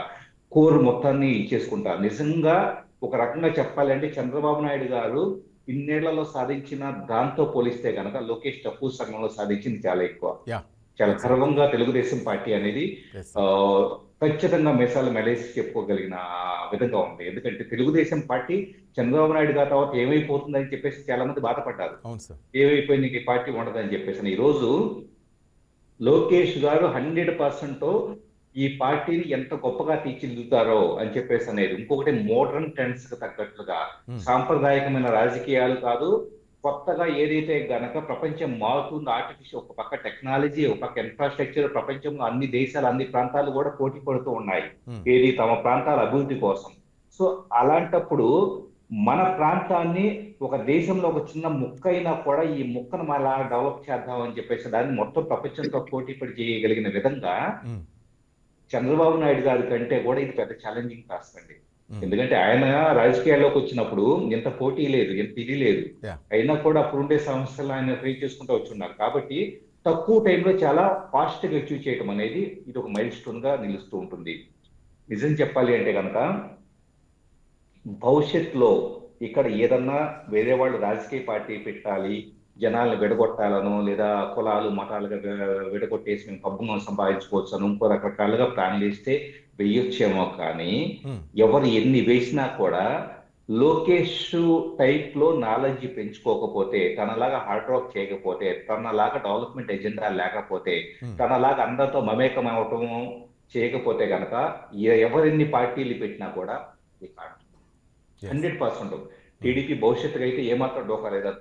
కోర్ మొత్తాన్ని ఇచ్చేసుకుంటా. నిజంగా ఒక రకంగా చెప్పాలంటే చంద్రబాబు నాయుడు గారు ఇన్నేళ్లలో సాధించిన దాంతో పోలిస్తే కనుక లోకేష్ తక్కువ సమయంలో సాధించింది చాలా ఎక్కువ. యా. చాలా గర్వంగా తెలుగుదేశం పార్టీ అనేది ఎస్. ఖచ్చితంగా మీసాలు మెలేసి చెప్పుకోగలిగిన విధంగా ఉంది. ఎందుకంటే తెలుగుదేశం పార్టీ చంద్రబాబు నాయుడు గారి తర్వాత ఏమైపోతుందని చెప్పేసి చాలా మంది బాధపడ్డారు. అవును సార్. ఏమైపోయింది ఈ పార్టీ ఉండదని చెప్పేసి. ఈ రోజు లోకేష్ గారు 100% ఈ పార్టీని ఎంత గొప్పగా తీర్చిదిద్దుతారో అని చెప్పేసి అనేది. ఇంకొకటి మోడర్న్ ట్రెండ్స్ కి తగ్గట్లుగా, సాంప్రదాయకమైన రాజకీయాలు కాదు, కొత్తగా ఏదైతే గనక ప్రపంచం మారుతుందో, ఆర్టిఫిషియల్ ఒక పక్క టెక్నాలజీ, ఒక పక్క ఇన్ఫ్రాస్ట్రక్చర్, ప్రపంచంలో అన్ని దేశాలు, అన్ని ప్రాంతాలు కూడా పోటీ పడుతూ ఉన్నాయి ఏది తమ ప్రాంతాల అభివృద్ధి కోసం. సో అలాంటప్పుడు మన ప్రాంతాన్ని ఒక దేశంలో ఒక చిన్న ముక్క అయినా కూడా ఈ ముక్కను మళ్ళా డెవలప్ చేద్దాం అని చెప్పేసి దాన్ని మొత్తం ప్రపంచంతో పోటీ పడి చేయగలిగిన విధంగా చంద్రబాబు నాయుడు గారి కంటే కూడా ఇది పెద్ద ఛాలెంజింగ్ టాస్క్ అండి. ఎందుకంటే ఆయన రాజకీయాల్లోకి వచ్చినప్పుడు ఎంత పోటీ లేదు, ఎంత ఇది లేదు, అయినా కూడా అప్పుడుండే సమస్యలు ఆయన ఫేస్ చేసుకుంటూ వచ్చున్నారు. కాబట్టి తక్కువ టైంలో చాలా ఫాస్ట్ గా అచీవ్ చేయడం అనేది ఇది ఒక మైల్ స్టోన్ గా నిలుస్తూ ఉంటుంది. నిజం చెప్పాలి అంటే కనుక భవిష్యత్తులో ఇక్కడ ఏదన్నా వేరే వాళ్ళు రాజకీయ పార్టీ పెట్టాలి, జనాల్ని విడగొట్టాలను, లేదా కులాలు మతాలుగా విడగొట్టేసి మేము పబ్బుగా సంపాదించుకోవచ్చు అని ఇంకో రకరకాలుగా ప్లాన్ చేస్తే వేయొచ్చేమో. కానీ ఎవరు ఎన్ని వేసినా కూడా లోకేష్ టైప్ లో నాలెడ్జ్ పెంచుకోకపోతే, తనలాగా హార్డ్ వర్క్ చేయకపోతే, తనలాగా డెవలప్మెంట్ ఎజెండా లేకపోతే, తనలాగా అందరితో మమేకం అవటం చేయకపోతే గనక ఎవరెన్ని పార్టీలు పెట్టినా కూడా 100% టీడీపీ భవిష్యత్తుగా అయితే ఏమాత్రం డోకా లేదా.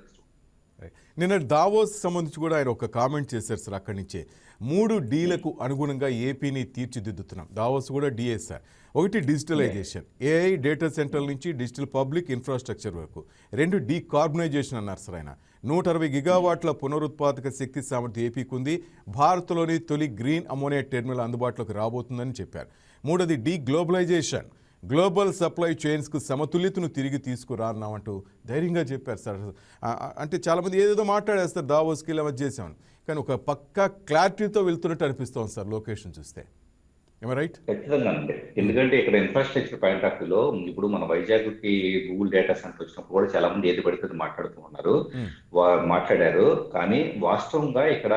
నిన్న దావోస్ సంబంధించి కూడా ఆయన ఒక కామెంట్ చేశారు సార్. అక్కడి నుంచే 3 డీలకు అనుగుణంగా ఏపీని తీర్చిదిద్దుతున్నాం. దావోస్ కూడా డిఏ సార్. ఒకటి డిజిటలైజేషన్, ఏఐ డేటా సెంటర్ల నుంచి డిజిటల్ పబ్లిక్ ఇన్ఫ్రాస్ట్రక్చర్ వరకు. 2 డీకార్బనైజేషన్ అన్నారు సార్ ఆయన. 160 గిగావాట్ల పునరుత్పాదక శక్తి సామర్థ్యం ఏపీకి ఉంది. భారత్లోని తొలి గ్రీన్ అమోనియా టెర్మినల్ అందుబాటులోకి రాబోతుందని చెప్పారు. 3ది డీగ్లోబలైజేషన్, గ్లోబల్ సప్లై చైన్స్కు సమతుల్యతను తిరిగి తీసుకురాన్నామంటూ ధైర్యంగా చెప్పారు సార్. అంటే చాలామంది ఏదేదో మాట్లాడేస్తారు, దావోస్కి ఇలా చేసామని, కానీ ఒక పక్కా క్లారిటీతో వెళ్తున్నట్టు అనిపిస్తోంది సార్ లొకేషన్ చూస్తే. రైట్? ఖచ్చితంగా అండి. ఎందుకంటే ఇక్కడ ఇన్ఫ్రాస్ట్రక్చర్ పాయింట్ ఆఫ్ వ్యూలో ఇప్పుడు మన వైజాగ్ కి గూగుల్ డేటా సెంటర్ వచ్చినప్పుడు కూడా చాలా మంది ఏది పడితే మాట్లాడుతూ ఉన్నారు, మాట్లాడారు. కానీ వాస్తవంగా ఇక్కడ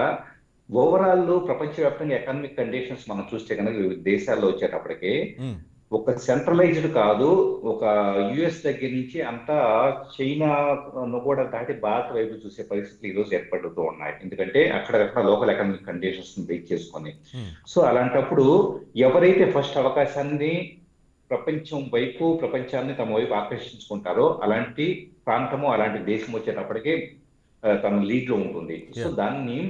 ఓవరాల్ ప్రపంచవ్యాప్తంగా ఎకనామిక్ కండిషన్స్ మనం చూస్తే కనుక వివిధ దేశాల్లో వచ్చేటప్పటికి ఒక సెంట్రలైజ్డ్ కాదు, ఒక యుఎస్ దగ్గర నుంచి అంతా చైనాను కూడా దాటి భారత్ వైపు చూసే పరిస్థితులు ఈరోజు ఏర్పడుతూ ఉన్నాయి. ఎందుకంటే అక్కడక్కడ లోకల్ ఎకనామిక్ కండిషన్స్ బేస్ చేసుకొని. సో అలాంటప్పుడు ఎవరైతే ఫస్ట్ అవకాశాన్ని ప్రపంచాన్ని తమ వైపు ఆకర్షించుకుంటారో అలాంటి ప్రాంతము, అలాంటి దేశం వచ్చేటప్పటికి తన లీడ్ లో ఉంటుంది. సో దాన్ని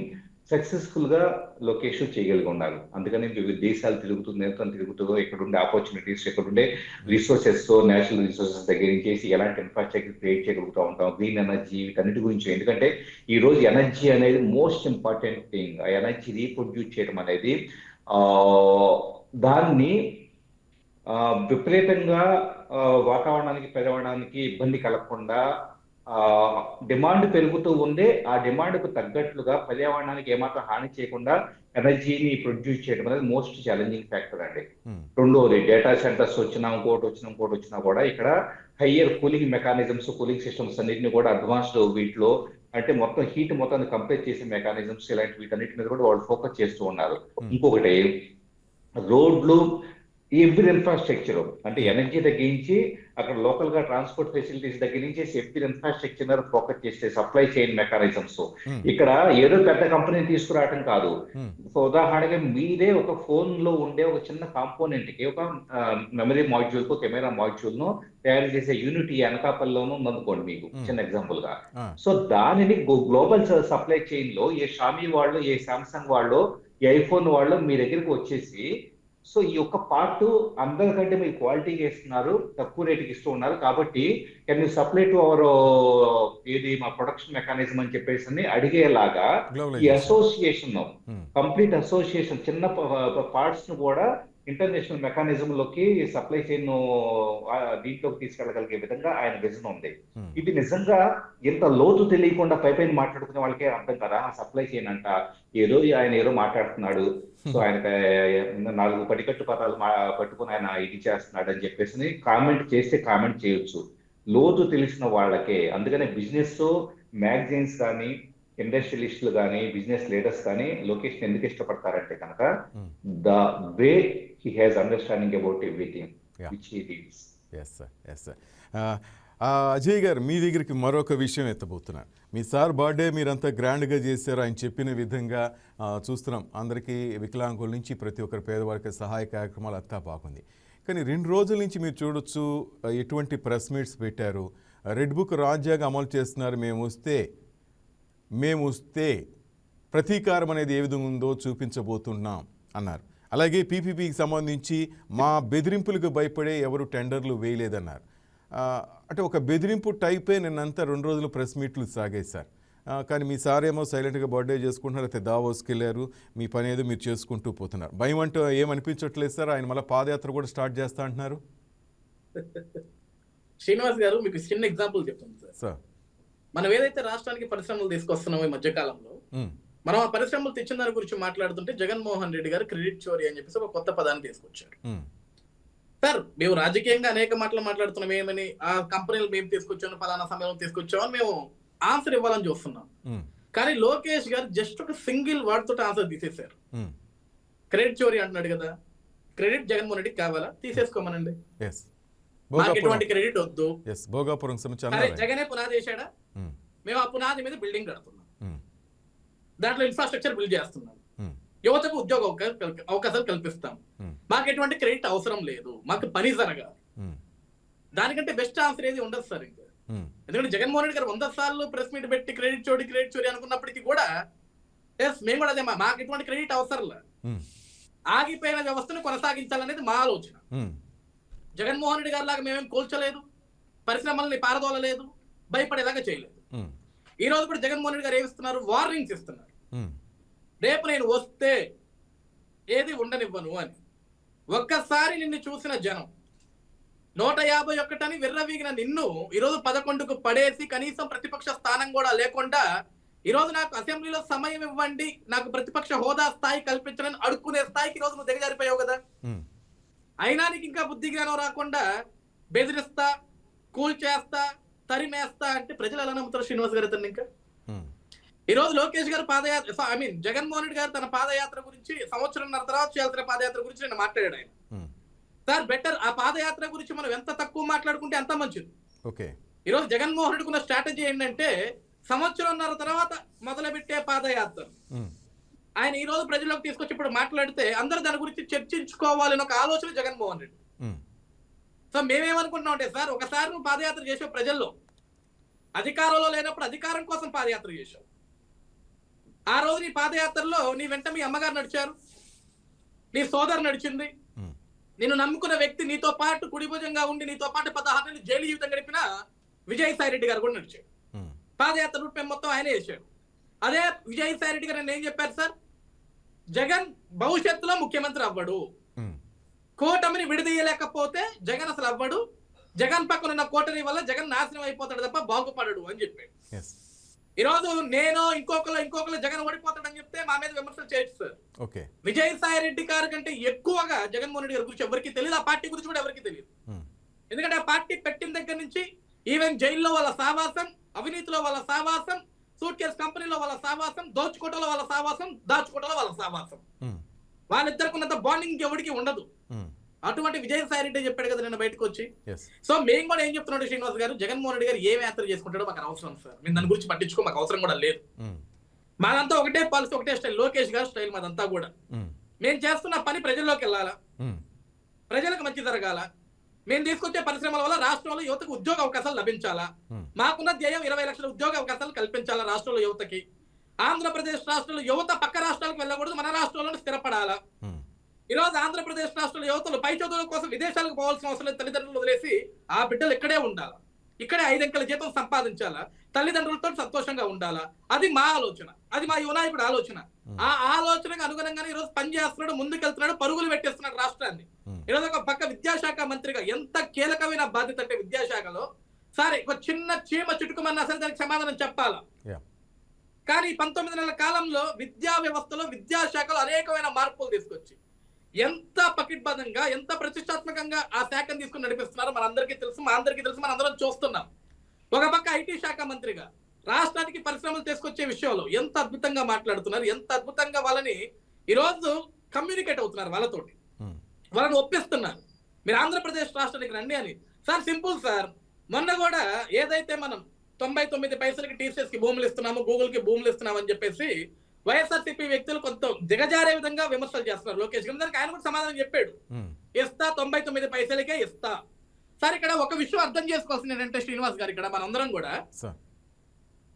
సక్సెస్ఫుల్ గా లోకేష్ చేయగలిగి ఉన్నారు. అందుకని వివిధ దేశాలు తిరుగుతూ నేతలు తిరుగుతూ ఇక్కడ ఉండే ఆపర్చునిటీస్, ఇక్కడ ఉండే రిసోర్సెస్, నేచురల్ రిసోర్సెస్ దగ్గర నుంచి ఎలాంటి ఇన్ఫ్రాస్ట్రక్చర్ క్రియేట్ చేయగలుగుతూ ఉంటాం, గ్రీన్ ఎనర్జీ, వీటన్నిటి గురించి. ఎందుకంటే ఈ రోజు ఎనర్జీ అనేది మోస్ట్ ఇంపార్టెంట్ థింగ్. ఆ ఎనర్జీ రీప్రొడ్యూస్ చేయడం అనేది దాన్ని విపరీతంగా వాతావరణానికి పర్యావరణానికి ఇబ్బంది కలగకుండా డిమాండ్ పెరుగుతూ ఉందే, ఆ డిమాండ్కు తగ్గట్లుగా పర్యావరణానికి ఏమాత్రం హాని చేయకుండా ఎనర్జీని ప్రొడ్యూస్ చేయడం అనేది మోస్ట్ ఛాలెంజింగ్ ఫ్యాక్టర్ అండి. రెండోది, డేటా సెంటర్స్ వచ్చినా ఇంకోటి వచ్చినా కూడా ఇక్కడ higher cooling mechanisms, cooling systems అన్నింటినీ కూడా అడ్వాన్స్డ్ వీటిలో, అంటే మొత్తం హీట్ మొత్తాన్ని కంప్లీట్ చేసే మెకానిజమ్స్, ఇలాంటి వీటన్నిటి మీద కూడా వాళ్ళు ఫోకస్ చేస్తూ ఉన్నారు. ఇంకొకటి, రోడ్లు, ఎవ్రీ ఇన్ఫ్రాస్ట్రక్చర్, అంటే ఎనర్జీ తగ్గించి అక్కడ లోకల్ గా ట్రాన్స్పోర్ట్ ఫెసిలిటీస్ దగ్గర నుంచి ఎవ్రీ ఇన్ఫ్రాస్ట్రక్చర్ ఫోకస్ చేస్తే సప్లై చైన్ మెకానిజమ్స్. ఇక్కడ ఏదో పెద్ద కంపెనీ తీసుకురావటం కాదు. ఉదాహరణగా మీరే ఒక ఫోన్ లో ఉండే ఒక చిన్న కాంపోనెంట్ కి, ఒక మెమరీ మాడ్యూల్ కు కెమెరా మాడ్యూల్ ను తయారు చేసే యూనిట్ అనకాపల్లిలోనూ ఉందనుకోండి, మీకు చిన్న ఎగ్జాంపుల్ గా. సో దానిని గ్లోబల్ సప్లై చైన్ లో ఏ షామీ వాళ్ళు, ఏ సామ్సంగ్ వాళ్ళు, ఏ ఐఫోన్ వాళ్ళు మీ దగ్గరికి వచ్చేసి, సో ఈ యొక్క పార్ట్ అందరికంటే మీరు క్వాలిటీగా ఇస్తున్నారు, తక్కువ రేటుకి ఇస్తూ ఉన్నారు, కాబట్టి can you supply to our ఏది మా ప్రొడక్షన్ మెకానిజం అని చెప్పేసి అడిగేలాగా ఈ అసోసియేషన్, కంప్లీట్ అసోసియేషన్, చిన్న పార్ట్స్ ను కూడా ఇంటర్నేషనల్ మెకానిజం లోకి, సప్లై చైన్ దీంట్లోకి తీసుకెళ్ళగలిగే విధంగా ఆయన విజన్ ఉంది. ఇది నిజంగా ఇంత లోతు తెలియకుండా పైపైన మాట్లాడుకునే వాళ్ళకే అర్థం కదా. సప్లై చైన్ అంట ఆయన ఏదో మాట్లాడుతున్నాడు, సో ఆయన 4 పటికట్టు పదాలు పట్టుకుని ఆయన ఇది చేస్తున్నాడు అని చెప్పేసి కామెంట్ చేస్తే కామెంట్ చేయొచ్చు, లోతు తెలిసిన వాళ్ళకే. అందుకనే బిజినెస్ మ్యాగజైన్స్ కానీ, ఇండస్ట్రియలిస్టులు కానీ, బిజినెస్ లీడర్స్ కానీ లోకేష్ ఎందుకు ఇష్టపడతారంటే కనుక the way he has understanding about everything which he deals. Yes sir, yes sir. Ajay garu, మీ దగ్గరికి మరొక విషయం ఎత్తబోతున్నాను. మీ సార్ బర్త్డే మీరంతా గ్రాండ్గా చేశారు. ఆయన చెప్పిన విధంగా చూస్తున్నాం, అందరికీ వికలాంగుల నుంచి ప్రతి ఒక్కరి పేదవారికి సహాయ కార్యక్రమాలు అంతా బాగుంది. కానీ 2 రోజుల నుంచి మీరు చూడొచ్చు ఎటువంటి ప్రెస్ మీట్స్ పెట్టారు. రెడ్ బుక్ రాజ్యాంగం అమలు చేస్తున్నారు, మేము వస్తే ప్రతీకారం అనేది ఏ విధంగా ఉందో చూపించబోతున్నాం అన్నారు. అలాగే పీపీపీకి సంబంధించి మా బెదిరింపులకు భయపడే ఎవరు టెండర్లు వేయలేదన్నారు. అంటే ఒక బెదిరింపు టైపే నిన్నంతా 2 రోజులు ప్రెస్ మీట్లు సాగాయి సార్. కానీ మీ సార్ ఏమో సైలెంట్గా బర్త్డే చేసుకుంటున్నారు, అయితే దావోస్కి వెళ్ళారు, మీ పని ఏదో మీరు చేసుకుంటూ పోతున్నారు. భయం అంటూ ఏమనిపించట్లేదు సార్? ఆయన మళ్ళీ పాదయాత్ర కూడా స్టార్ట్ చేస్తా అంటున్నారు. శ్రీనివాస్ గారు, మీకు చిన్న ఎగ్జాంపుల్ చెప్తాను సార్. మనం ఏదైతే రాష్ట్రానికి పరిశ్రమలు తీసుకొస్తున్నామో ఈ మధ్యకాలంలో, మనం ఆ పరిశ్రమలు తెచ్చిన దాని గురించి మాట్లాడుతుంటే జగన్మోహన్ రెడ్డి గారు క్రెడిట్ చోరీ అని చెప్పేసి ఒక కొత్త పదాన్ని తీసుకొచ్చారు. సార్, మేము రాజకీయంగా అనేక మాటలు మాట్లాడుతున్నాం, ఏమని ఆ కంపెనీలు మేము తీసుకొచ్చాము, ఫలానా సమయంలో తీసుకొచ్చామని మేము ఆన్సర్ ఇవ్వాలని చూస్తున్నాం. కానీ లోకేష్ గారు జస్ట్ ఒక సింగిల్ వర్డ్ తోటి ఆన్సర్ తీసేశారు. క్రెడిట్ చోరీ అంటున్నాడు కదా, క్రెడిట్ జగన్మోహన్ రెడ్డికి కావాలా? తీసేసుకోమనండి, మాకు ఎటువంటి క్రెడిట్ వద్దు. జగనే పునాది వేసాడా? మేము ఆ పునాది మీద బిల్డింగ్ కడుతున్నాం, దాంట్లో ఇన్ఫ్రాస్ట్రక్చర్ బిల్డ్ చేస్తున్నాం, యువతకు ఉద్యోగ అవకాశాలు కల్పిస్తాం, మాకు ఎటువంటి క్రెడిట్ అవసరం లేదు, మాకు పని జరగాలి. దానికంటే బెస్ట్ ఆన్సర్ ఏది ఉండదు సార్. ఇంకా ఎందుకంటే జగన్మోహన్ రెడ్డి గారు 100 సార్లు ప్రెస్ మీట్ పెట్టి క్రెడిట్ చోరీ అనుకున్నప్పటికీ కూడా మేము కూడా అదే, మాకు ఎటువంటి క్రెడిట్ అవసరం లేదు, ఆగిపోయిన వ్యవస్థను కొనసాగించాలనేది మా ఆలోచన. జగన్మోహన్ రెడ్డి గారి లాగా మేమేం కోల్చలేదు, పరిశ్రమల్ని పారదోలలేదు, భయపడేలాగా చేయలేదు. ఈ రోజు కూడా జగన్మోహన్ రెడ్డి గారు ఏమిస్తున్నారు? వార్నింగ్స్ ఇస్తున్నారు. రేపు నేను వస్తే ఏది ఉండనివ్వను అని. ఒక్కసారి నిన్ను చూసిన జనం 151 అని విర్రవీగిన నిన్ను ఈరోజు 11కు పడేసి కనీసం ప్రతిపక్ష స్థానం కూడా లేకుండా ఈరోజు నాకు అసెంబ్లీలో సమయం ఇవ్వండి, నాకు ప్రతిపక్ష హోదా స్థాయి కల్పించడానికి అడుక్కునే స్థాయికి ఈరోజు నువ్వు దిగజారిపోయావు కదా. అయినా నీకు ఇంకా బుద్ధి జ్ఞానం రాకుండా బెదిరిస్తా, కూల్చేస్తా, తరిమేస్తా అంటే ప్రజలు ఎలా నమ్ముతారు శ్రీనివాస్ గారు? అతను ఇంకా ఈ రోజు లోకేష్ గారు పాదయాత్ర, జగన్మోహన్ రెడ్డి గారు తన పాదయాత్ర గురించి 1.5 సంవత్సరం తర్వాత చేయాల్సిన పాదయాత్ర గురించి నేను మాట్లాడాడు ఆయన. సార్, బెటర్ ఆ పాదయాత్ర గురించి మనం ఎంత తక్కువ మాట్లాడుకుంటే అంత మంచిది. ఈ రోజు జగన్మోహన్ రెడ్డికి ఉన్న స్ట్రాటజీ ఏంటంటే 1.5 సంవత్సరం తర్వాత మొదలుపెట్టే పాదయాత్ర ఆయన ఈ రోజు ప్రజల్లోకి తీసుకొచ్చి ఇప్పుడు మాట్లాడితే అందరూ దాని గురించి చర్చించుకోవాలని ఒక ఆలోచన జగన్మోహన్ రెడ్డి. సో మేమేమనుకుంటున్నాం అంటే సార్, ఒకసారి నువ్వు పాదయాత్ర చేసావు, ప్రజల్లో అధికారంలో లేనప్పుడు అధికారం కోసం పాదయాత్ర చేశావు, ఆ రోజు నీ పాదయాత్రలో నీ వెంట మీ అమ్మగారు నడిచారు, నీ సోదరు నడిచింది, నిన్ను నమ్ముకున్న వ్యక్తి, నీతో పాటు కుడిభుజంగా ఉండి నీతో పాటు 16 నెలలు జైలు జీవితం గడిపిన విజయసాయి రెడ్డి గారు కూడా నడిచాడు. పాదయాత్ర రూట్ మేము మొత్తం ఆయనే చేశాడు. అదే విజయసాయి రెడ్డి గారు ఏం చెప్పారు సార్, జగన్ భవిష్యత్తులో ముఖ్యమంత్రి అవ్వడు, కూటమిని విడదీయలేకపోతే జగన్ అసలు అవ్వడు, జగన్ పక్కన ఉన్న కూటమి వల్ల జగన్ నాశనం అయిపోతాడు తప్ప బాగుపడడు అని చెప్పాడు. ఈరోజు నేను ఇంకొకరు జగన్ ఓడిపోతాడని చెప్తే మా మీద విమర్శలు చేయొచ్చు సార్. విజయసాయి రెడ్డి గారి కంటే ఎక్కువగా జగన్మోహన్ రెడ్డి గారి గురించి ఎవరికి తెలియదు, ఆ పార్టీ గురించి కూడా ఎవరికి తెలియదు. ఎందుకంటే ఆ పార్టీ పెట్టిన దగ్గర నుంచి ఈవెన్ జైల్లో వాళ్ళ సావాసం, అవినీతిలో వాళ్ళ సావాసం, సూట్ కేసు కంపెనీలో వాళ్ళ సావాసం, దోచుకోటలో వాళ్ళ సావాసం, దాచుకోటలో వాళ్ళ సావాసం, వాళ్ళిద్దరికి బాండింగ్ ఎవరికి ఉండదు. అటువంటి విజయసాయి రెడ్డి చెప్పాడు కదా నిన్న బయటకు వచ్చి. సో మేము కూడా ఏం చెప్తున్నాడు శ్రీనివాస్ గారు, జగన్మోహన్ రెడ్డి గారు ఏం యాత్ర చేసుకుంటాడో మాకు అవసరం సార్, మేము దాని గురించి పట్టించుకో, మాకు అవసరం కూడా లేదు. మాదంతా ఒకటే పాలసీ, ఒకటే స్టైల్, లోకేష్ గారు స్టైల్ మాదంతా కూడా. మేము చేస్తున్న పని ప్రజల్లోకి వెళ్ళాలా, ప్రజలకు మంచి జరగాల, మేము తీసుకొచ్చే పరిశ్రమల వల్ల రాష్ట్రంలో యువతకు ఉద్యోగ అవకాశాలు లభించాలా, మాకున్న ధ్యేయం 20 లక్షల ఉద్యోగ అవకాశాలు కల్పించాలా రాష్ట్రంలో యువతకి. ఆంధ్రప్రదేశ్ రాష్ట్రంలో యువత పక్క రాష్ట్రాలకు వెళ్ళకూడదు, మన రాష్ట్రంలోనే స్థిరపడాలా. ఈ రోజు ఆంధ్రప్రదేశ్ రాష్ట్రంలో యువతలు పై చదువుల కోసం విదేశాలకు పోవాల్సిన అవసరం లేదు, తల్లిదండ్రులు వదిలేసి ఆ బిడ్డలు ఇక్కడే ఉండాలా, ఇక్కడే 5 అంకెల జీతం సంపాదించాలా, తల్లిదండ్రులతో సంతోషంగా ఉండాలా. అది మా ఆలోచన, అది మా యువనాయకుడు ఆలోచన. ఆ ఆలోచనకు అనుగుణంగానే ఈరోజు పనిచేస్తున్నాడు, ముందుకెళ్తున్నాడు, పరుగులు పెట్టేస్తున్నాడు రాష్ట్రాన్ని. ఈరోజు ఒక పక్క విద్యాశాఖ మంత్రిగా ఎంత కీలకమైన బాధ్యత అంటే విద్యాశాఖలో సరే ఒక చిన్న చీమ చుట్టుకోమన్నా సరే దానికి సమాధానం చెప్పాలా. కానీ 19 నెలల కాలంలో విద్యా వ్యవస్థలో విద్యాశాఖలో అనేకమైన మార్పులు తీసుకొచ్చి ఎంత పకిడ్బద్ధంగా, ఎంత ప్రతిష్టాత్మకంగా ఆ శాఖను తీసుకుని నడిపిస్తున్నారో మనందరికీ తెలుసు, మా అందరికీ తెలుసు, మన అందరం చూస్తున్నాం. ఒక పక్క ఐటీ శాఖ మంత్రిగా రాష్ట్రానికి పరిశ్రమలు తీసుకొచ్చే విషయంలో ఎంత అద్భుతంగా మాట్లాడుతున్నారు, ఎంత అద్భుతంగా వాళ్ళని ఈరోజు కమ్యూనికేట్ అవుతున్నారు, వాళ్ళతోటి వాళ్ళని ఒప్పిస్తున్నారు. మీరు ఆంధ్రప్రదేశ్ రాష్ట్రానికి రండి అని. సార్ సింపుల్ సార్, మొన్న కూడా ఏదైతే మనం 99 పైసలకి టీసీఎస్ కి భూములు ఇస్తున్నాము, గూగుల్ కి భూములు ఇస్తున్నాము అని చెప్పేసి వైఎస్ఆర్సీపీ వ్యక్తులు కొంత దిగజారే విధంగా విమర్శలు చేస్తున్నారు లోకేష్ గారు. దానికి ఆయన కూడా సమాధానం చెప్పాడు, ఇస్తా 99 పైసలకే ఇస్తా. సార్ ఇక్కడ ఒక విషయం అర్థం చేసుకోవాల్సింది ఏంటంటే శ్రీనివాస్ గారు, ఇక్కడ మనందరం కూడా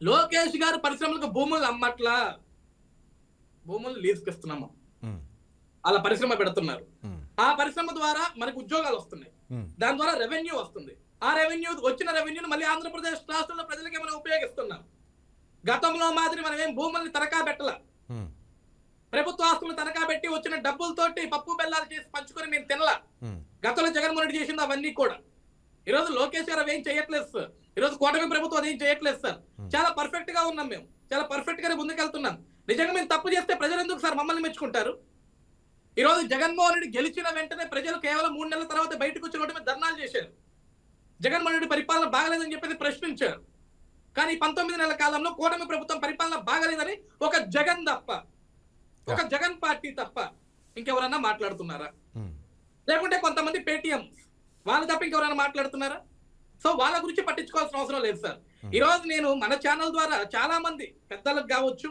లోకేష్ గారు పరిశ్రమలకు భూములు అమ్మట్లా, భూములు లీజుకి ఇస్తున్నాము, అలా పరిశ్రమ పెడుతున్నారు. ఆ పరిశ్రమ ద్వారా మనకు ఉద్యోగాలు వస్తున్నాయి, దాని ద్వారా రెవెన్యూ వస్తుంది. ఆ రెవెన్యూ వచ్చిన రెవెన్యూను మళ్ళీ ఆంధ్రప్రదేశ్ రాష్ట్రంలో ప్రజలకి మనం ఉపయోగిస్తున్నాం. గతంలో మాదిరి మనం ఏం భూముల్ని తనఖా పెట్టాల, ప్రభుత్వ ఆస్తులను తనఖా పెట్టి వచ్చిన డబ్బులతోటి పప్పు బెల్లాలు చేసి పంచుకొని మేము తినలా. గతంలో జగన్మోహన్ రెడ్డి చేసింది అవన్నీ కూడా. ఈరోజు లోకేష్ గారు అవేం చేయట్లేదు సార్, ఈరోజు కూటమి ప్రభుత్వం అదేం చేయట్లేదు సార్. చాలా పర్ఫెక్ట్ గా ఉన్నాం, మేము చాలా పర్ఫెక్ట్ గానే ముందుకెళ్తున్నాం. నిజంగా మేము తప్పు చేస్తే ప్రజలు ఎందుకు సార్ మమ్మల్ని మెచ్చుకుంటారు? ఈ రోజు జగన్మోహన్ రెడ్డి గెలిచిన వెంటనే ప్రజలు కేవలం 3 నెలల తర్వాత బయటకు వచ్చిన రోడ్డు మీద ధర్నాలు చేశారు, జగన్మోహన్ రెడ్డి పరిపాలన బాగలేదని చెప్పేసి ప్రశ్నించారు. కానీ 19 నెలల కాలంలో కూటమి ప్రభుత్వం పరిపాలన బాగలేదని ఒక జగన్ తప్ప, ఒక జగన్ పార్టీ తప్ప ఇంకెవరన్నా మాట్లాడుతున్నారా? లేకుంటే కొంతమంది పేటిఎం వాళ్ళు తప్ప ఇంకెవరైనా మాట్లాడుతున్నారా? సో వాళ్ళ గురించి పట్టించుకోవాల్సిన అవసరం లేదు సార్. ఈ రోజు నేను మన ఛానల్ ద్వారా చాలా మంది పెద్దలకు కావచ్చు,